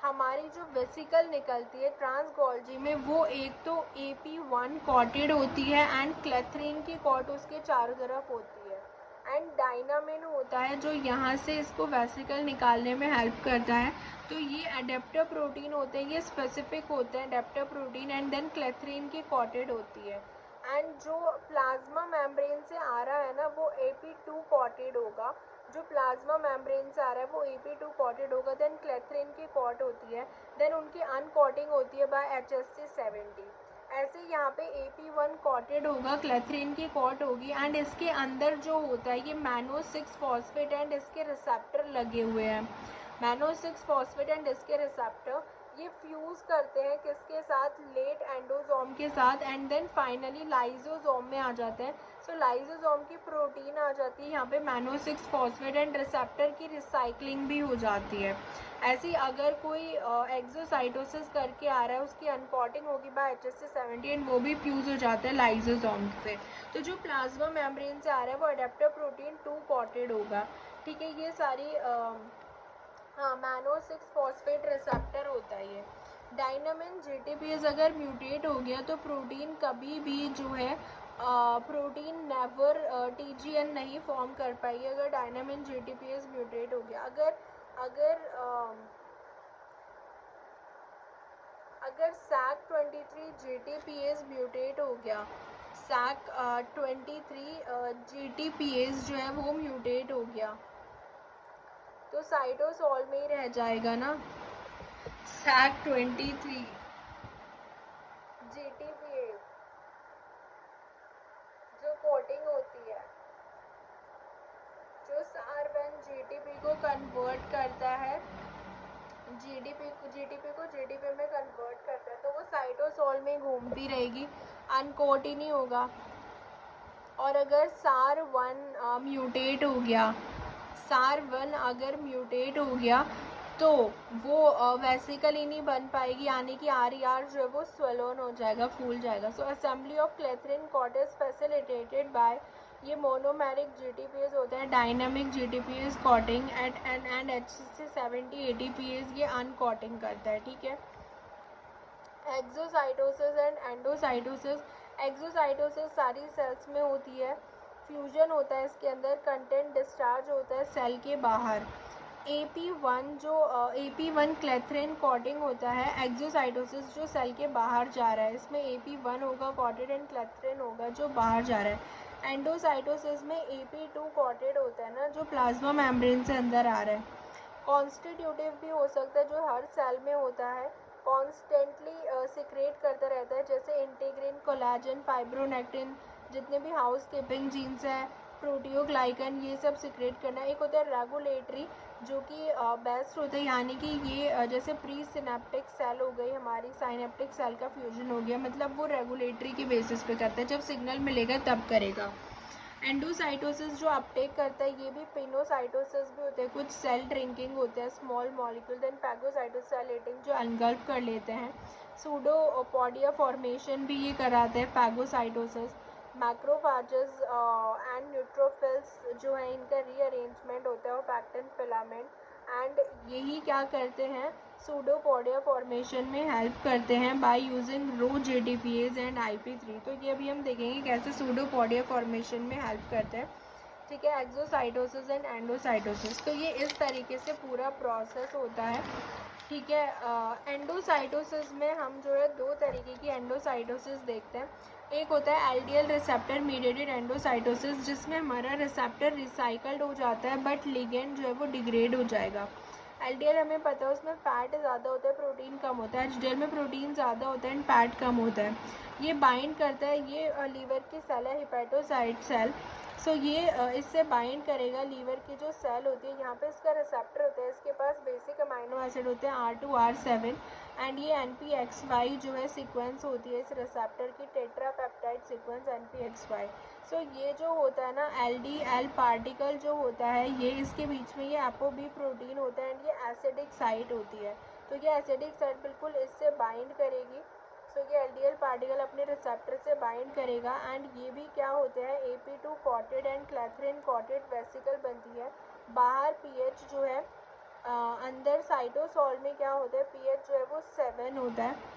हमारी जो वेसिकल निकलती है ट्रांस गोल्जी में, वो एक तो AP1 कॉटेड होती है एंड क्लेथरीन की कॉट उसके चारों तरफ होती है, एंड डायनामिन होता है जो यहाँ से इसको वेसिकल निकालने में हेल्प करता है। तो ये एडेप्टर प्रोटीन होते हैं, ये स्पेसिफिक होते हैं एडेप्टर प्रोटीन, एंड देन क्लेथरीन की कॉटेड होती है। एंड जो प्लाज्मा मेम्ब्रेन से आ रहा है ना वो AP2 कॉटेड होगा, जो प्लाज्मा मेम्ब्रेन से आ रहा है वो AP2 कॉटेड होगा, देन क्लेथरीन की कॉट होती है, देन उनकी अनकॉटिंग होती है बाय HSC70। ऐसे यहाँ पे AP1 कॉटेड होगा, क्लेथरीन की कॉट होगी, एंड इसके अंदर जो होता है ये मैनो 6 फॉस्फेट एंड इसके रिसेप्टर लगे हुए हैं, मैनो 6 फॉस्फेट एंड इसके रिसेप्टर ये फ्यूज़ करते हैं किसके साथ, लेट एंडोसोम के साथ, एंड देन फाइनली लाइसोसोम में आ जाते हैं। सो लाइसोसोम की प्रोटीन आ जाती है, यहाँ पे मैनो 6 फॉस्फेट एंड रिसेप्टर की रिसाइकलिंग भी हो जाती है। ऐसी अगर कोई एक्सोसाइटोसिस करके आ रहा है उसकी अनकॉटिंग होगी बाय HSC70 एंड वो भी फ्यूज़ हो जाता है लाइसोसोम से। तो जो प्लाज्मा मेम्ब्रेन से आ रहा है वो एडेप्टर प्रोटीन 2 कॉटेड होगा, ठीक है। ये सारी हाँ मैनो 6 फॉस्फेट रिसेप्टर होता है ये। डायनामिन GTPase अगर म्यूटेट हो गया तो प्रोटीन कभी भी जो है प्रोटीन नेवर TGN नहीं फॉर्म कर पाएगी अगर डायनामिन GTPase म्यूटेट हो गया। अगर SAC23 GTPase म्यूटेट हो गया, SAC23 GTPase जो है वो म्यूटेट हो गया तो साइटोसॉल में ही रह जाएगा ना। SAC23 GTPase जो कोटिंग होती है, जो SAR1 GTP को कन्वर्ट करता है, GTP को GTP में कन्वर्ट करता है, तो वो साइटोसॉल में घूमती रहेगी, अनकोट ही नहीं होगा। और अगर SAR1 म्यूटेट हो गया, SAR1 अगर म्यूटेट हो गया तो वो वेसिकल ही नहीं बन पाएगी, यानी कि RER जो है वो स्वेलोन हो जाएगा, फूल जाएगा। So assembly of clathrin coat is facilitated by, ये मोनोमेरिक GTPase होता है, dynamic GTPase coating and HSC70 ATPase ये अनकॉटिंग करता है, ठीक है। एक्सोसाइटोसिस एंड एंडोसाइटोसिस, एक्सोसाइटोसिस सारी सेल्स में होती है, फ्यूजन होता है इसके अंदर, कंटेंट डिस्चार्ज होता है सेल के बाहर। AP1 क्लेथरीन कॉटिंग होता है, एक्सोसाइटोसिस जो सेल के बाहर जा रहा है इसमें AP1 होगा कॉटेड एंड क्लेथरीन होगा जो बाहर जा रहा है। एंडोसाइटोसिस में AP2 कॉटेड होता है ना जो प्लाज्मा मेम्ब्रेन से अंदर आ रहा है। कॉन्स्टिट्यूटिव भी हो सकता है जो हर सेल में होता है, कॉन्स्टेंटली सिक्रेट करता रहता है, जैसे इंटीग्रिन, कोलेजन, फाइब्रोनेक्टिन, जितने भी हाउस कीपिंग जीन्स हैं, प्रोटियोग्लाइकन, ये सब सिक्रेट करना। एक होता है रेगुलेटरी जो कि बेस्ट होता है, यानी कि ये जैसे प्री सिनेप्टिक सेल हो गई हमारी, साइनेप्टिक सेल का फ्यूजन हो गया, मतलब वो रेगुलेटरी की बेसिस पे करता है, जब सिग्नल मिलेगा तब करेगा। एंडोसाइटोसिस जो अपटेक करता है, ये भी पिनोसाइटोसिस भी होता है, कुछ सेल ड्रिंकिंग होता है, small molecule, then phagocytosis cell eating जो एनगल्फ कर लेते हैं। सूडोपोडिया फॉर्मेशन भी ये कराते हैं फैगोसाइटोसिस। मैक्रोफेजेस एंड न्यूट्रोफिल्स जो है इनका रीअरेंजमेंट होता है और फैक्टिन फिलामेंट, एंड यही क्या करते हैं, सूडोपोडिया फॉर्मेशन में हेल्प करते हैं by using Rho GTPase and IP3। तो ये अभी हम देखेंगे कैसे सूडोपोडिया फॉर्मेशन में हेल्प करते हैं। ठीक है, एक्सोसाइटोसिस एंड एंडोसाइटोसिस। तो ये इस तरीके से पूरा प्रोसेस होता है। ठीक है, एंडोसाइटोसिस में हम जो है दो तरीके की एंडोसाइटोसिस देखते हैं। एक होता है एलडीएल रिसेप्टर मीडिएटेड एंडोसाइटोसिस, जिसमें हमारा रिसेप्टर रिसाइकल्ड हो जाता है बट लिगेंड जो है वो डिग्रेड हो जाएगा। एलडीएल हमें पता है उसमें फ़ैट ज़्यादा होता है, प्रोटीन कम होता है। एचडीएल में प्रोटीन ज़्यादा होता है एंड फैट कम होता है। ये बाइंड करता है, ये लीवर की सेल है हिपैटोसाइट सेल। सो ये इससे बाइंड करेगा लीवर की जो सेल होती है। यहाँ पे इसका रिसेप्टर होता है, इसके पास बेसिक अमाइनो एसिड होते हैं R2R7 एंड ये NPXY जो है सीक्वेंस होती है इस रिसेप्टर की, टेट्रापेप्टाइड सीक्वेंस NPXY। सो ये जो होता है ना LDL पार्टिकल जो होता है, ये इसके बीच में ये ApoB प्रोटीन होता है एंड ये एसिडिक साइट होती है। तो ये एसिडिक साइट बिल्कुल इससे बाइंड करेगी। सो ये एलडीएल पार्टिकल अपने रिसेप्टर से बाइंड करेगा एंड ये भी क्या होते हैं AP2 कॉटेड एंड क्लैथरिन कॉटेड वेसिकल बनती है। बाहर पीएच जो है अंदर साइटोसॉल में क्या होता है, पीएच जो है वो 7 होता है।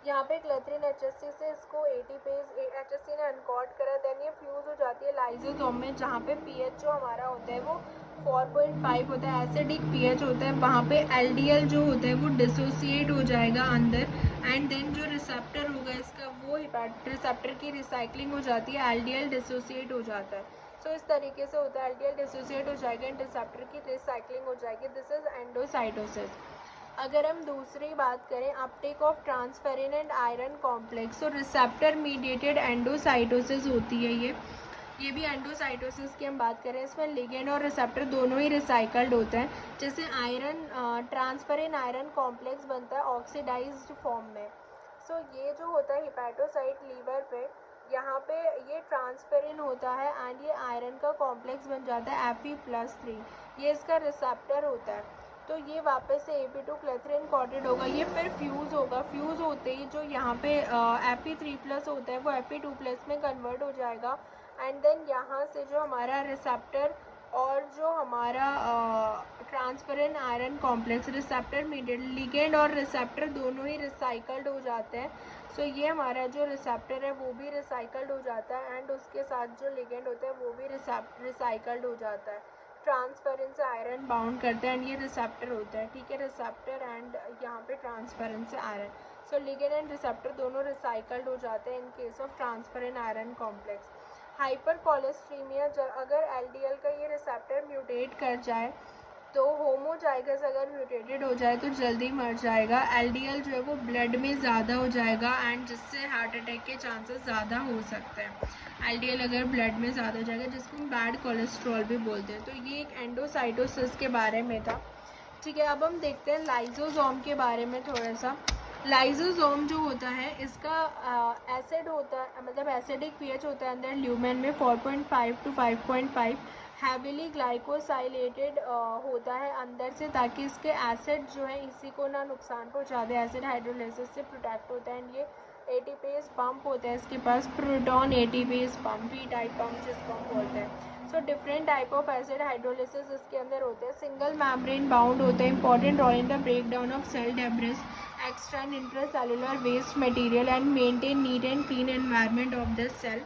यहाँ पे क्लैथरिन HSC से इसको एटीपेज HSC ने अनकॉट करा, देन ये फ्यूज़ हो जाती है लाइजोसोम में, जहाँ पे पीएच जो हमारा होता है वो 4.5 होता है, एसिडिक पीएच होता है। वहाँ पे एलडीएल जो होता है वो डिसोसिएट हो जाएगा अंदर एंड देन जो रिसेप्टर होगा इसका वो रिसेप्टर की रिसाइकलिंग हो जाती है, एलडीएल डिसोसिएट हो जाता है। सो इस तरीके से होता है, एलडीएल डिसोसिएट हो जाएगा एंड रिसेप्टर की रिसाइकलिंग हो जाएगी। This is endocytosis. अगर हम दूसरी बात करें Uptake of transferrin and iron complex, तो रिसेप्टर मीडिएटेड एंडोसाइटोसिस होती है ये भी एंडोसाइटोसिस की हम बात करें, इसमें लिगेंड और रिसेप्टर दोनों ही रिसाइकल्ड होते हैं। जैसे आयरन ट्रांसफेरिन आयरन कॉम्प्लेक्स बनता है ऑक्सीडाइज्ड फॉर्म में। सो ये जो होता है हिपैटोसाइट लीवर पे, यहाँ पे ये ट्रांसफेरिन होता है एंड ये आयरन का कॉम्प्लेक्स बन जाता है Fe+3, ये इसका रिसेप्टर होता है। तो ये वापस से AP2 क्लैथरिन कॉटेड होगा, ये फिर फ्यूज़ होगा। फ्यूज़ होते ही जो यहाँ पे Fe3+ होता है वो Fe2+ में कन्वर्ट हो जाएगा एंड देन यहाँ से जो हमारा रिसेप्टर और जो हमारा transferrin iron complex receptor mediate ligand और रिसेप्टर दोनों ही रिसाइकल्ड हो जाते हैं। सो ये हमारा जो रिसेप्टर है वो भी रिसाइकल्ड हो जाता है एंड उसके साथ जो लिगेंड होता है वो भी रिसाइकल्ड हो जाता है। ट्रांसफेरेंस से आयरन बाउंड करते हैं एंड ये रिसेप्टर होता है। ठीक है, रिसेप्टर एंड यहाँ पे ट्रांसफेरेंस से iron. So ligand and receptor दोनों रिसाइकल्ड हो जाते हैं in case of transferrin iron complex. Hyper cholesterolemia, अगर एलडीएल का ये रिसेप्टर म्यूटेट कर जाए तो होमोजाइगस अगर म्यूटेटेड हो जाए तो जल्दी मर जाएगा। एलडीएल जो है वो ब्लड में ज़्यादा हो जाएगा एंड जिससे हार्ट अटैक के चांसेस ज़्यादा हो सकते हैं। एलडीएल अगर ब्लड में ज़्यादा हो जाएगा, जिसको हम बैड कोलेस्ट्रॉल भी बोलते हैं। तो ये एक एंडोसाइटोसिस के बारे में था। ठीक है, अब हम देखते हैं लाइजोसोम के बारे में थोड़ा सा। लाइजोसोम जो होता है इसका एसिड होता है, मतलब एसिडिक पीएच होता है अंदर ल्यूमेन में 4.5 to 5.5। हैविली ग्लाइकोसाइलेटेड होता है अंदर से, ताकि इसके एसिड जो है इसी को ना नुकसान पहुंचा दे। एसिड हाइड्रोलाइसिस से प्रोटेक्ट होता है एंड ये एटीपेज पंप होता है इसके पास, proton ATPase pump, P type pump जिसको हम बोलते हैं। So different type of acid hydrolysis इसके अंदर होते हैं। सिंगल मेम्ब्रेन बाउंड होते हैं, important role in the breakdown of cell debris, extra and intracellular waste material and maintain neat and clean environment of the cell.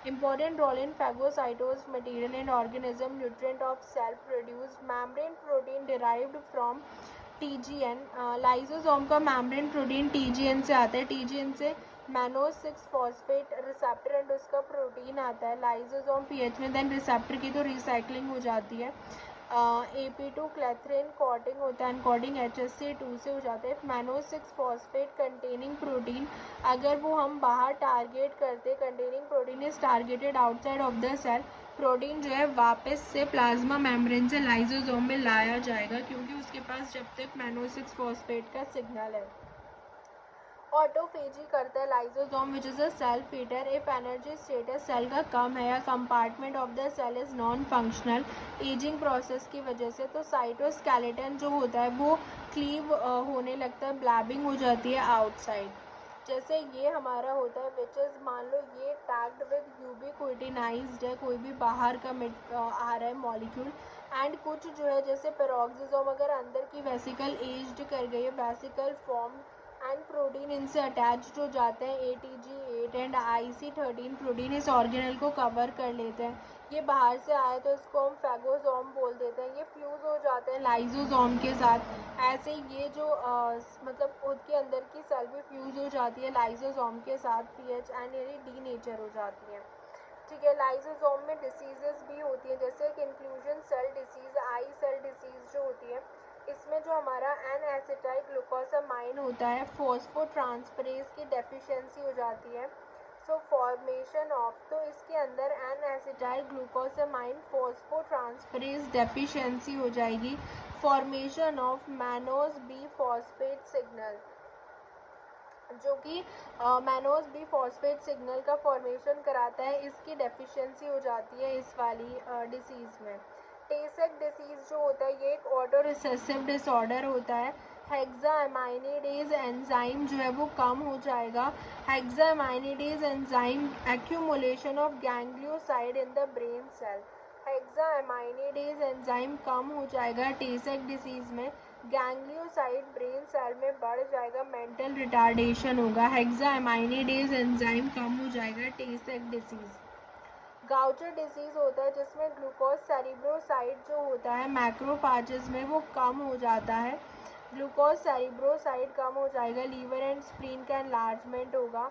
Important role in phagocytosed material and organism nutrient of cell produced membrane protein derived from TGN। Lysosome का membrane protein TGN से आता है। TGN से मैनोज 6 फॉस्फेट रिसेप्टर एंड उसका प्रोटीन आता है लाइजोसोम पीएच में। देन रिसेप्टर की तो रिसाइकलिंग हो जाती है। AP2 क्लैथरिन कॉटिंग होता है, अनकॉटिंग HSC2 से हो जाता है। मैनोज 6 फॉस्फेट कंटेनिंग प्रोटीन, अगर वो हम बाहर टारगेट करते, containing protein is targeted outside of the cell, protein जो है वापस से प्लाज्मा मेम्ब्रेन से लाइजोसोम में लाया जाएगा, क्योंकि उसके पास जब तक मैनोज 6 फॉस्फेट का सिग्नल है। ऑटोफेजी करता है lysosome which is a self eater. If energy status cell का कम है या compartment of the cell is non functional ageing process की वजह से, तो साइटोस्केलेटन जो होता है वो क्लीव होने लगता है, ब्लैबिंग हो जाती है आउटसाइड। जैसे ये हमारा होता है विच इज़, मान लो ये टैग्ड विद यूबिक्विटिनाइज्ड है, कोई भी बाहर का आ रहा है मॉलिक्यूल, एंड कुछ जो है जैसे पेरोक्सिसोम अगर अंदर की वेसिकल एज्ड कर गई है, वेसिकल फॉर्म एंड प्रोटीन इनसे अटैच्ड हो जाते हैं, ATG, 8 एंड IC13 प्रोटीन इस ऑर्गेनल को कवर कर लेते हैं। ये बाहर से आए तो इसको हम फैगोसोम बोल देते हैं। ये फ्यूज़ हो जाते हैं लाइजोसोम के साथ। ऐसे ही ये जो मतलब खुद के अंदर की सेल भी फ्यूज़ हो जाती है लाइजोसोम के साथ पीएच एंड यानी डीनेचर हो जाती है। ठीक है, लाइजोसोम में डिसीजेस भी होती है, जैसे एक इंक्लूजन सेल डिसीज़, आई सेल डिसीज़ जो होती है, इसमें जो हमारा एन एसिटाइल ग्लूकोसामाइन होता है फॉस्फोट्रांसफरेज की डेफिशिएंसी हो जाती है। सो फॉर्मेशन ऑफ, तो इसके अंदर N acetyl glucosamine phosphotransferase deficiency हो जाएगी। Formation of mannose B phosphate signal, जो कि मैनोज बी फॉस्फेट सिग्नल का फॉर्मेशन कराता है, इसकी डेफिशिएंसी हो जाती है इस वाली डिसीज़ में। टेसेक डिसीज़ जो होता है ये एक ऑटो रिसेसिव डिसऑर्डर होता है। हेक्साएमाइनिडेज एंजाइम जो है वो कम हो जाएगा। Hexosaminidase enzyme accumulation of ganglioside in the brain cell. Hexosaminidase enzyme कम हो जाएगा टेसेक डिसीज़ में। गैंग्लियोसाइड ब्रेन सेल में बढ़ जाएगा, मेंटल रिटार्डेशन होगा। हेक्साएमाइनिडेज एंजाइम कम हो जाएगा टेसेक डिसीज़। गाउचर डिसीज़ होता है जिसमें ग्लूकोज सेरिब्रोसाइड जो होता है मैक्रोफाजेस में वो कम हो जाता है। ग्लूकोज सेरिब्रोसाइड कम हो जाएगा, लीवर एंड स्प्लीन का एनलार्जमेंट होगा।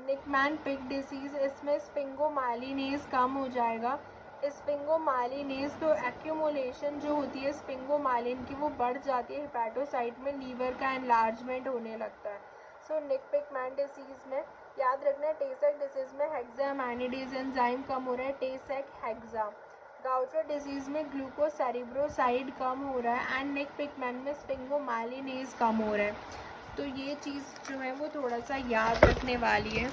निकमैन पिक डिसीज़, इसमें स्फिंगोमाइलिनेज कम हो जाएगा। स्फिंगोमाइलिनेज तो एक्यूमुलेशन जो होती है स्फिंगोमाइलिन की वो बढ़ जाती है हेपेटोसाइट में, लीवर का एनलार्जमेंट होने लगता है। सो निकपिकमैन डिसीज़ में याद रखना, टेसेक डिसीज़ में हेक्साएमाइनिडेज एंजाइम कम हो रहा है, टेसेक हेक्सा। गाउचर डिसीज़ में ग्लूकोज सेरिब्रोसाइड कम हो रहा है एंड निकपिकमैन में स्फिंगोमाइलिनेज कम हो रहा है। तो ये चीज़ जो है वो थोड़ा सा याद रखने वाली है।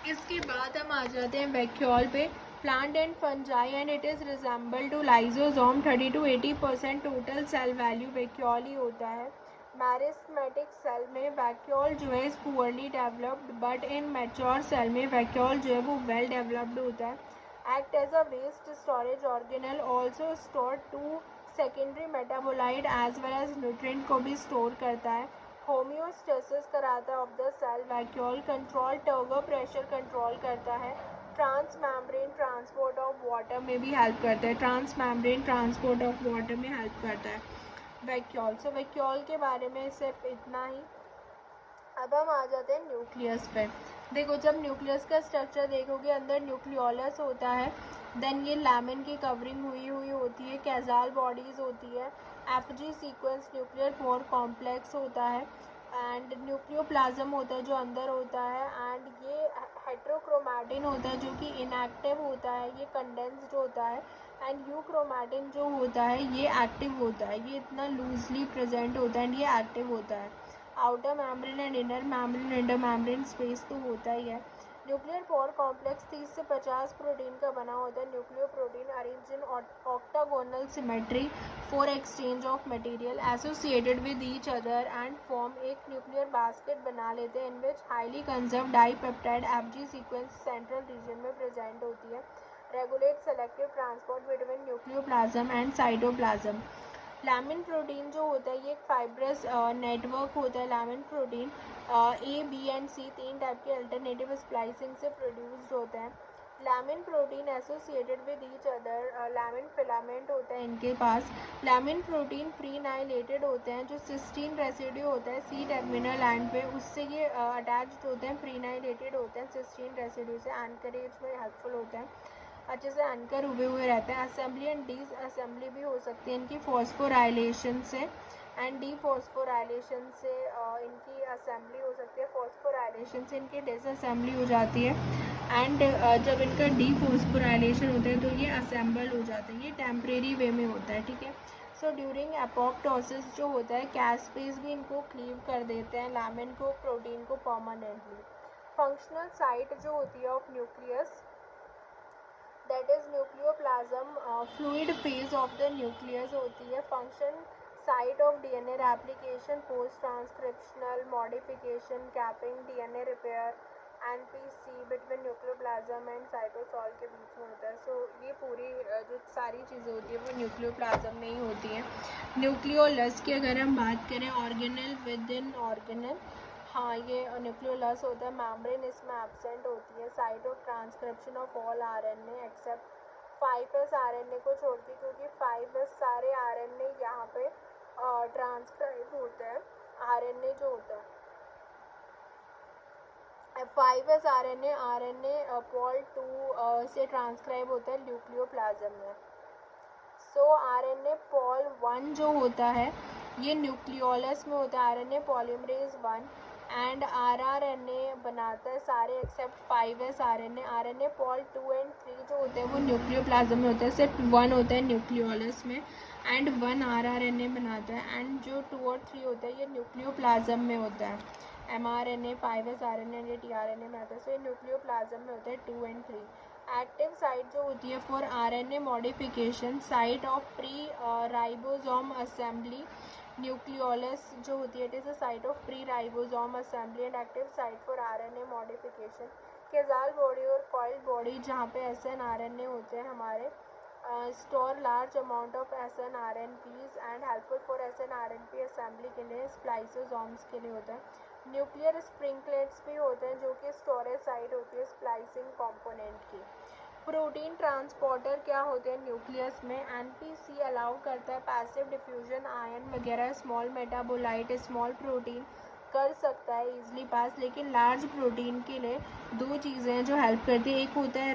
इसके बाद हम आ जाते हैं वैक्यूल पे। Plant and fungi and it is resemble to lysosome. 30 to 80% total cell value vacuole ही होता है। मैरिस्मेटिक सेल में वैक्यूल जो है poorly developed, but in mature cell में वैक्यूल जो है वो वेल डेवलप्ड होता है। Act as a waste storage organelle, also store to secondary metabolite as well as nutrient को भी स्टोर करता है। होम्योस्टेसिस कराता है of the cell. Vacuole control turgor pressure control करता है। Transmembrane transport of water में भी हेल्प करता है। Transmembrane transport of water में हेल्प करता है वैक्यूल। सो वैक्यूल के बारे में सिर्फ इतना ही। अब हम आ जाते हैं न्यूक्लियस पे। देखो, जब न्यूक्लियस का स्ट्रक्चर देखोगे, अंदर न्यूक्लियोलस होता है, देन ये लैमिन की कवरिंग हुई होती है, कैजाल बॉडीज़ होती है, FG sequence nuclear pore complex होता है, एंड न्यूक्लियोप्लाज्म होता है जो अंदर होता है, एंड ये हेट्रोक्रोमैटिन होता है जो कि इनएक्टिव होता है, ये कंडेंस्ड होता है, एंड यूक्रोमैटिन जो होता है ये एक्टिव होता है। ये इतना लूजली प्रेजेंट होता है एंड ये एक्टिव होता है। Outer membrane and inner membrane, inter membrane space तो होता ही है। न्यूक्लियर पोर कॉम्प्लेक्स 30 से 50 प्रोटीन का बना होता है। Nucleo protein arrange in octagonal symmetry for exchange of material associated with each other and form एक न्यूक्लियर बास्केट बना लेते हैं, in which highly conserve dipeptide FG sequence central region में प्रेजेंट होती है। Regulate selective transport between nucleoplasm and cytoplasm. Lamin protein जो होता है ये एक फाइब्रस नेटवर्क होता है। Lamin protein A, B and C तीन टाइप के अल्टरनेटिव स्प्लाइसिंग से प्रोड्यूस्ड होते हैं। Lamin protein associated with each other, lamin filament होता है इनके पास। लैमिन प्रोटीन प्रीनाइलेटेड होते हैं, जो सिस्टीन रेसिड्यू होता है सी टर्मिनल एंड पे, उससे ये अटैच्ड होते हैं, प्रीनाइलेटेड होते हैं सिस्टीन रेसिड्यू से, एनकरेज में हेल्पफुल होते हैं, अच्छे से एंकर हुए रहते हैं। असेंबली एंड डिस असेंबली भी हो सकती है इनकी फॉस्फोराइलेशन से, एंड डी फॉस्फोराइलेशन से इनकी असेंबली हो सकती है, फॉस्फोराइलेशन से इनकी डिस असेंबली हो जाती है, एंड जब इनका डी फॉस्फोराइलेशन होता है तो ये असेंबल हो जाते हैं। ये टेम्परेरी वे में होता है, ठीक है। सो ड्यूरिंग एपोप्टोसिस जो होता है कैस्पेस भी इनको क्लीव कर देते हैं, लैमिन को, प्रोटीन को परमानेंटली। फंक्शनल साइट जो होती है of nucleus, that is nucleoplasm fluid phase of the nucleus होती है। Function site of DNA replication, post transcriptional modification, capping, DNA repair, NPC between nucleoplasm and cytosol के बीच में होता है। सो ये पूरी जो सारी चीज़ें होती है वो न्यूक्लियोप्लाज्म में ही होती हैं। न्यूक्लियोलस की अगर हम बात करें, ऑर्गेनल विद इन ऑर्गेनल, हाँ, ये न्यूक्लियोलस होता है, मेम्ब्रेन इसमें एब्सेंट होती है, site of transcription of all RNA except 5s RNA को छोड़ के, क्योंकि 5s सारे आरएनए यहाँ पे ट्रांसक्राइब होते हैं। आरएनए जो होता है 5s आरएनए पॉल 2 से ट्रांसक्राइब होता है न्यूक्लियोप्लाज्म में। सो आरएनए पॉल 1 जो होता है ये न्यूक्लियोलस में होता है, आरएनए पॉलीमरेज 1, एंड आरआरएनए बनाता है सारे except 5s RNA. RNA pol 2 and 3 जो होते हैं वो न्यूक्लियोप्लाज्म में होता है, सिर्फ 1 होता है न्यूक्लियोलस में, एंड 1 आरआरएनए बनाता है, एंड जो 2 और 3 होता है ये न्यूक्लियोप्लाज्म में होता है। mRNA 5s RNA and tRNA में आता है, सो ये न्यूक्लियोप्लाज्म में होता है 2 एंड 3। एक्टिव साइट जो होती है for RNA modification, site of pre ribosome assembly, nucleolus जो होती है it is a site of pre ribosome assembly and active site for RNA modification. Cajal body और कॉइल्ड बॉडी जहाँ पे एसएन आरएनए होते हैं हमारे, store large amount of SN RNPs and helpful for SN RNP assembly के लिए, स्प्लाइसोसोम्स के लिए होता है। न्यूक्लियर स्प्रिंकलेट्स भी होते हैं जो कि स्टोरेज साइट होती है स्प्लाइसिंग कंपोनेंट की। प्रोटीन ट्रांसपोर्टर क्या होते हैं न्यूक्लियस में, एनपीसी अलाउ करता है पैसिव डिफ्यूजन, आयन वगैरह स्मॉल मेटाबोलाइट स्मॉल प्रोटीन कर सकता है इजली पास, लेकिन लार्ज प्रोटीन के लिए दो चीज़ें हैं जो हेल्प करती है। एक होता है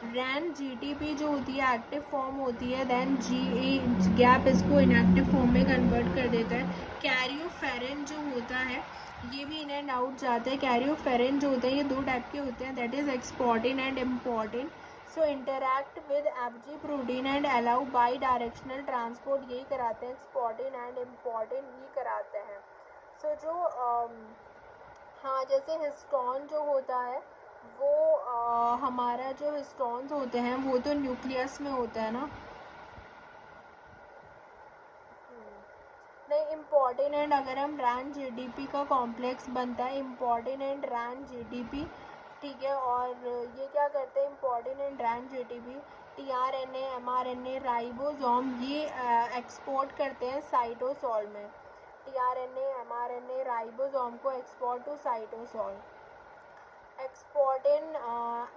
रैन जीटीपी जो होती है एक्टिव फॉर्म होती है, देन जी गैप इसको इनएक्टिव फॉर्म में कन्वर्ट कर देता है। कैरियोफेरिन जो होता है ये भी इन एंड आउट जाता है। कैरियोफेरिन जो होता है ये दो टाइप के होते हैं, that is exportin and importin. So interact with FG protein and allow bi directional transport, यही कराते हैं एक्सपोर्टिन एंड इम्पोर्टिन ही कराते हैं। सो जो हाँ जैसे हिस्टोन जो होता है वो हमारा जो हिस्टोन्स होते हैं वो तो न्यूक्लियस में होता है ना, नहीं इम्पोर्टिन एंड अगर हम रैन जीडीपी का कॉम्प्लेक्स बनता है इम्पोर्टिन एंड रैन जीडीपी, ठीक है, और ये क्या करते हैं importin and Ran GDP tRNA mRNA ribosome ये एक्सपोर्ट करते हैं साइटोसोल में। टीआरएनए एमआरएनए राइबोसोम को export to cytosol. Exportin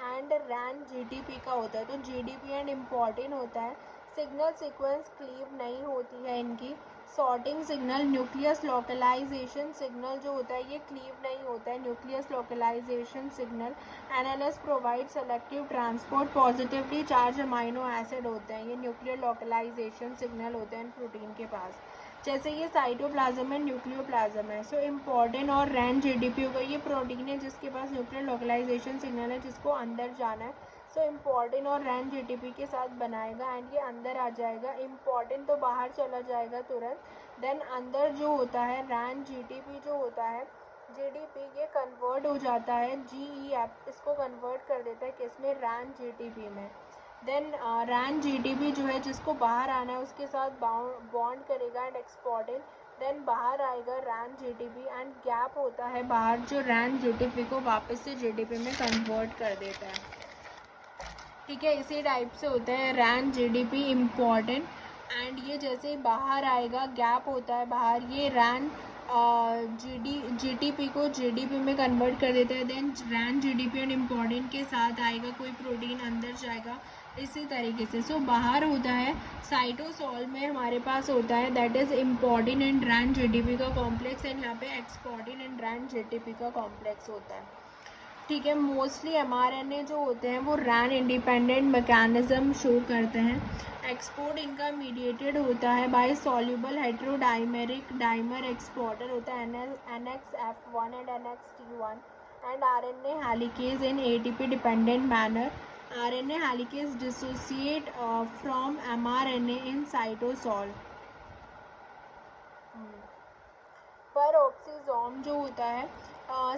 and Ran GDP का होता है, तो जीडीपी एंड इम्पोर्टिन होता है। सिग्नल सीक्वेंस क्लीव नहीं होती है इनकी। Sorting signal, nucleus localisation signal जो होता है ये क्लीव नहीं होता है, nucleus localisation signal. NLS provide selective transport, positively charge amino acid होते हैं, ये न्यूक्लियर लोकलाइजेशन सिग्नल होते हैं प्रोटीन के पास। जैसे ये साइटोप्लाज्म है न्यूक्लियोप्लाज्म है। सो इम्पोर्टिन और रैन जीडीपी होगा, ये प्रोटीन है जिसके पास न्यूक्लियर लोकलाइजेशन सिग्नल है जिसको अंदर जाना है। सो इम्पोर्टिन और रैन जीडीपी के साथ बनाएगा एंड ये अंदर आ जाएगा। इम्पोर्टिन तो बाहर चला जाएगा तुरंत, देन अंदर जो होता है रैन जीडीपी जो होता है जीडीपी ये कन्वर्ट हो जाता है जीईएफ, इसको कन्वर्ट कर देता है किसमें, रैन जीडीपी में। देन रैन जीडीपी जो है जिसको बाहर आना है उसके साथ बॉन्ड करेगा एंड एक्सपोर्टिन, देन बाहर आएगा रैन जीडीपी एंड गैप होता है बाहर जो रैन जीडीपी को वापस से जीडीपी में कन्वर्ट कर देता है। ठीक है, इसी टाइप से होता है रैन जीडीपी इम्पॉर्टेंट, एंड ये जैसे ही बाहर आएगा गैप होता है बाहर, ये रैन जीटीपी को जीडीपी में कन्वर्ट कर देता है। Then Ran GDP and importin के साथ आएगा कोई प्रोटीन अंदर जाएगा इसी तरीके से। सो बाहर होता है साइटोसोल में हमारे पास होता है that is important and Ran GDP का कॉम्प्लेक्स, एंड यहाँ पे एक्सपोर्टिन एंड रैन जीडीपी का कॉम्प्लेक्स होता है। ठीक है, मोस्टली एमआरएनए जो होते हैं वो रैन इंडिपेंडेंट मैकेनिज्म शो करते हैं। एक्सपोर्ट इनका मीडिएटेड होता है बाय सॉल्युबल हेटेरोडाइमेरिक डाइमर एक्सपोर्टर होता है NXF1 and NXT1 and RNA helicase in ATP dependent manner. RNA helicase dissociate from mRNA in cytosol. पर ऑक्सीजोम जो होता है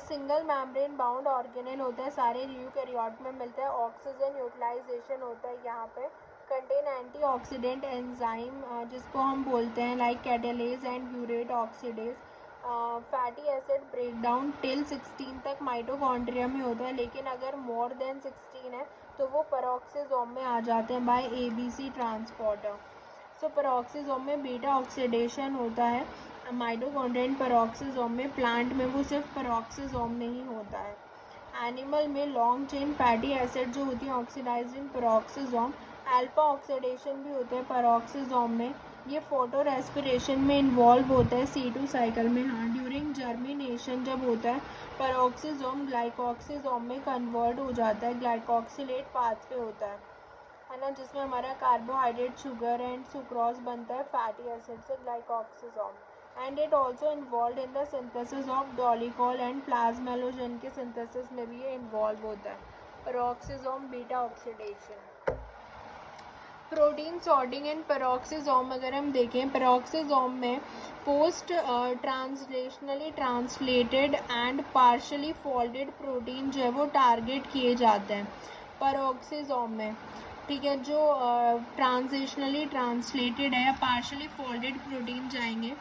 सिंगल मेम्ब्रेन बाउंड ऑर्गेनेल होता है, सारे यूकैरियोट में मिलता है। ऑक्सीजन यूटिलाइजेशन होता है यहाँ पे, कंटेन एंटीऑक्सीडेंट एंजाइम जिसको हम बोलते हैं like catalase and urate oxidase. Fatty acid breakdown till 16 तक माइटोकॉन्ड्रिया में होता है, लेकिन अगर मोर देन 16 है तो वो पेरोक्सिसोम में आ जाते हैं बाय एबीसी ट्रांसपोर्टर। सो पेरोक्सिसोम में बीटा ऑक्सीडेशन होता है, माइटोकॉन्ड्रिया इन पेरोक्सिसोम में, प्लांट में वो सिर्फ पेरोक्सिसोम में ही होता है। एनिमल में लॉन्ग चेन फैटी एसिड जो होती है ऑक्सीडाइज्ड इन पेरोक्सिसोम, अल्फा ऑक्सीडेशन भी होता है पेरोक्सिसोम में। ये फोटो रेस्पिरेशन में इन्वॉल्व होता है C2 साइकिल में। हाँ, ड्यूरिंग जर्मिनेशन जब होता है पेरोक्सिसोम ग्लाइकोक्सिसोम में कन्वर्ट हो जाता है, ग्लाइकोक्सिलेट पाथवे होता है ना, जिसमें हमारा कार्बोहाइड्रेट, शुगर एंड सुक्रोज बनता है फैटी एसिड से, glyoxysome. And it also involve in the synthesis of dolichol and plasmalogen के सिंथेसिस में भी ये इन्वॉल्व होता है, peroxisome beta oxidation. Protein sorting in peroxisome अगर हम देखें, पेरोक्सिसोम में post translationally translated and partially folded protein जो है वो टारगेट किए जाते हैं पेरोक्सिसोम में, ठीक है। जो ट्रांसलेशनली ट्रांसलेटेड है या पार्शली फोल्डेड प्रोटीन जाएंगे।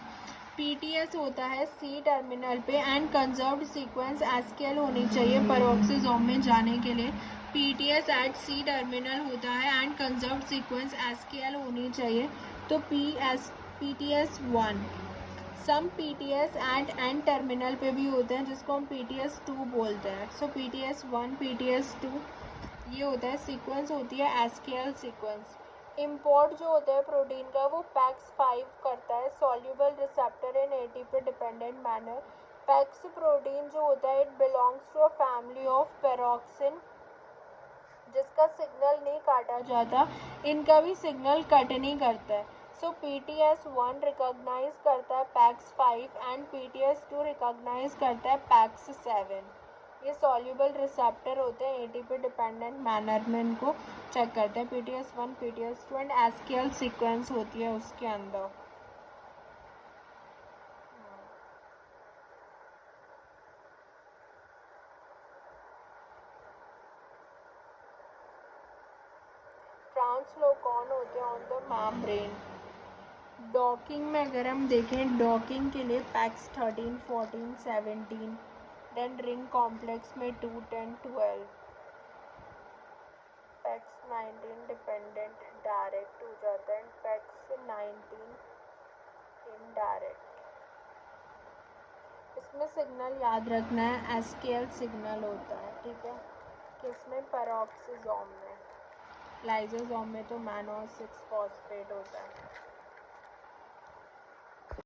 पीटीएस होता है सी टर्मिनल पे एंड कंजर्व्ड सीक्वेंस एसकेएल होनी चाहिए पेरोक्सिसोम में जाने के लिए। पीटीएस एट सी टर्मिनल होता है एंड कंजर्व्ड सीक्वेंस एसकेएल होनी चाहिए, तो PTS 1। Some PTS at N terminal पे भी होते हैं जिसको हम पीटीएस 2 बोलते हैं। सो पीटीएस 1, पीटीएस 2 ये होता है, सीक्वेंस होती है एसकेएल सीक्वेंस। इम्पोर्ट जो होता है प्रोटीन का वो पैक्स5 करता है, soluble receptor in ATP dependent manner. Pex protein जो होता है it belongs to a family of peroxin जिसका सिग्नल नहीं काटा जाता, इनका भी सिग्नल कट नहीं करता है। सो PTS1 रिकॉग्नाइज करता है पैक्स5 एंड PTS2 रिकॉग्नाइज करता है पैक्स7। ये सॉल्यूबल रिसेप्टर होते हैं, एटीपी डिपेंडेंट मैनर में इनको चेक करते हैं। PTS1, PTS2 एंड एसकेएल सीक्वेंस होती है उसके अंदर। ट्रांसलोकॉन होते हैं ऑन द मेम्ब्रेन। डॉकिंग में अगर हम देखें, डॉकिंग के लिए पैक्स 13, 14, 17, देन रिंग कॉम्प्लेक्स में 2, 10, 12, पैक्स 19 डिपेंडेंट डायरेक्ट हो जाता है, पैक्स 19 इनडायरेक्ट। इसमें सिग्नल याद रखना है एसकेएल सिग्नल होता है, ठीक है। किसमें? पेरोक्सिसोम में। लाइसोसोम में तो मैनोज 6 फॉस्फेट होता है।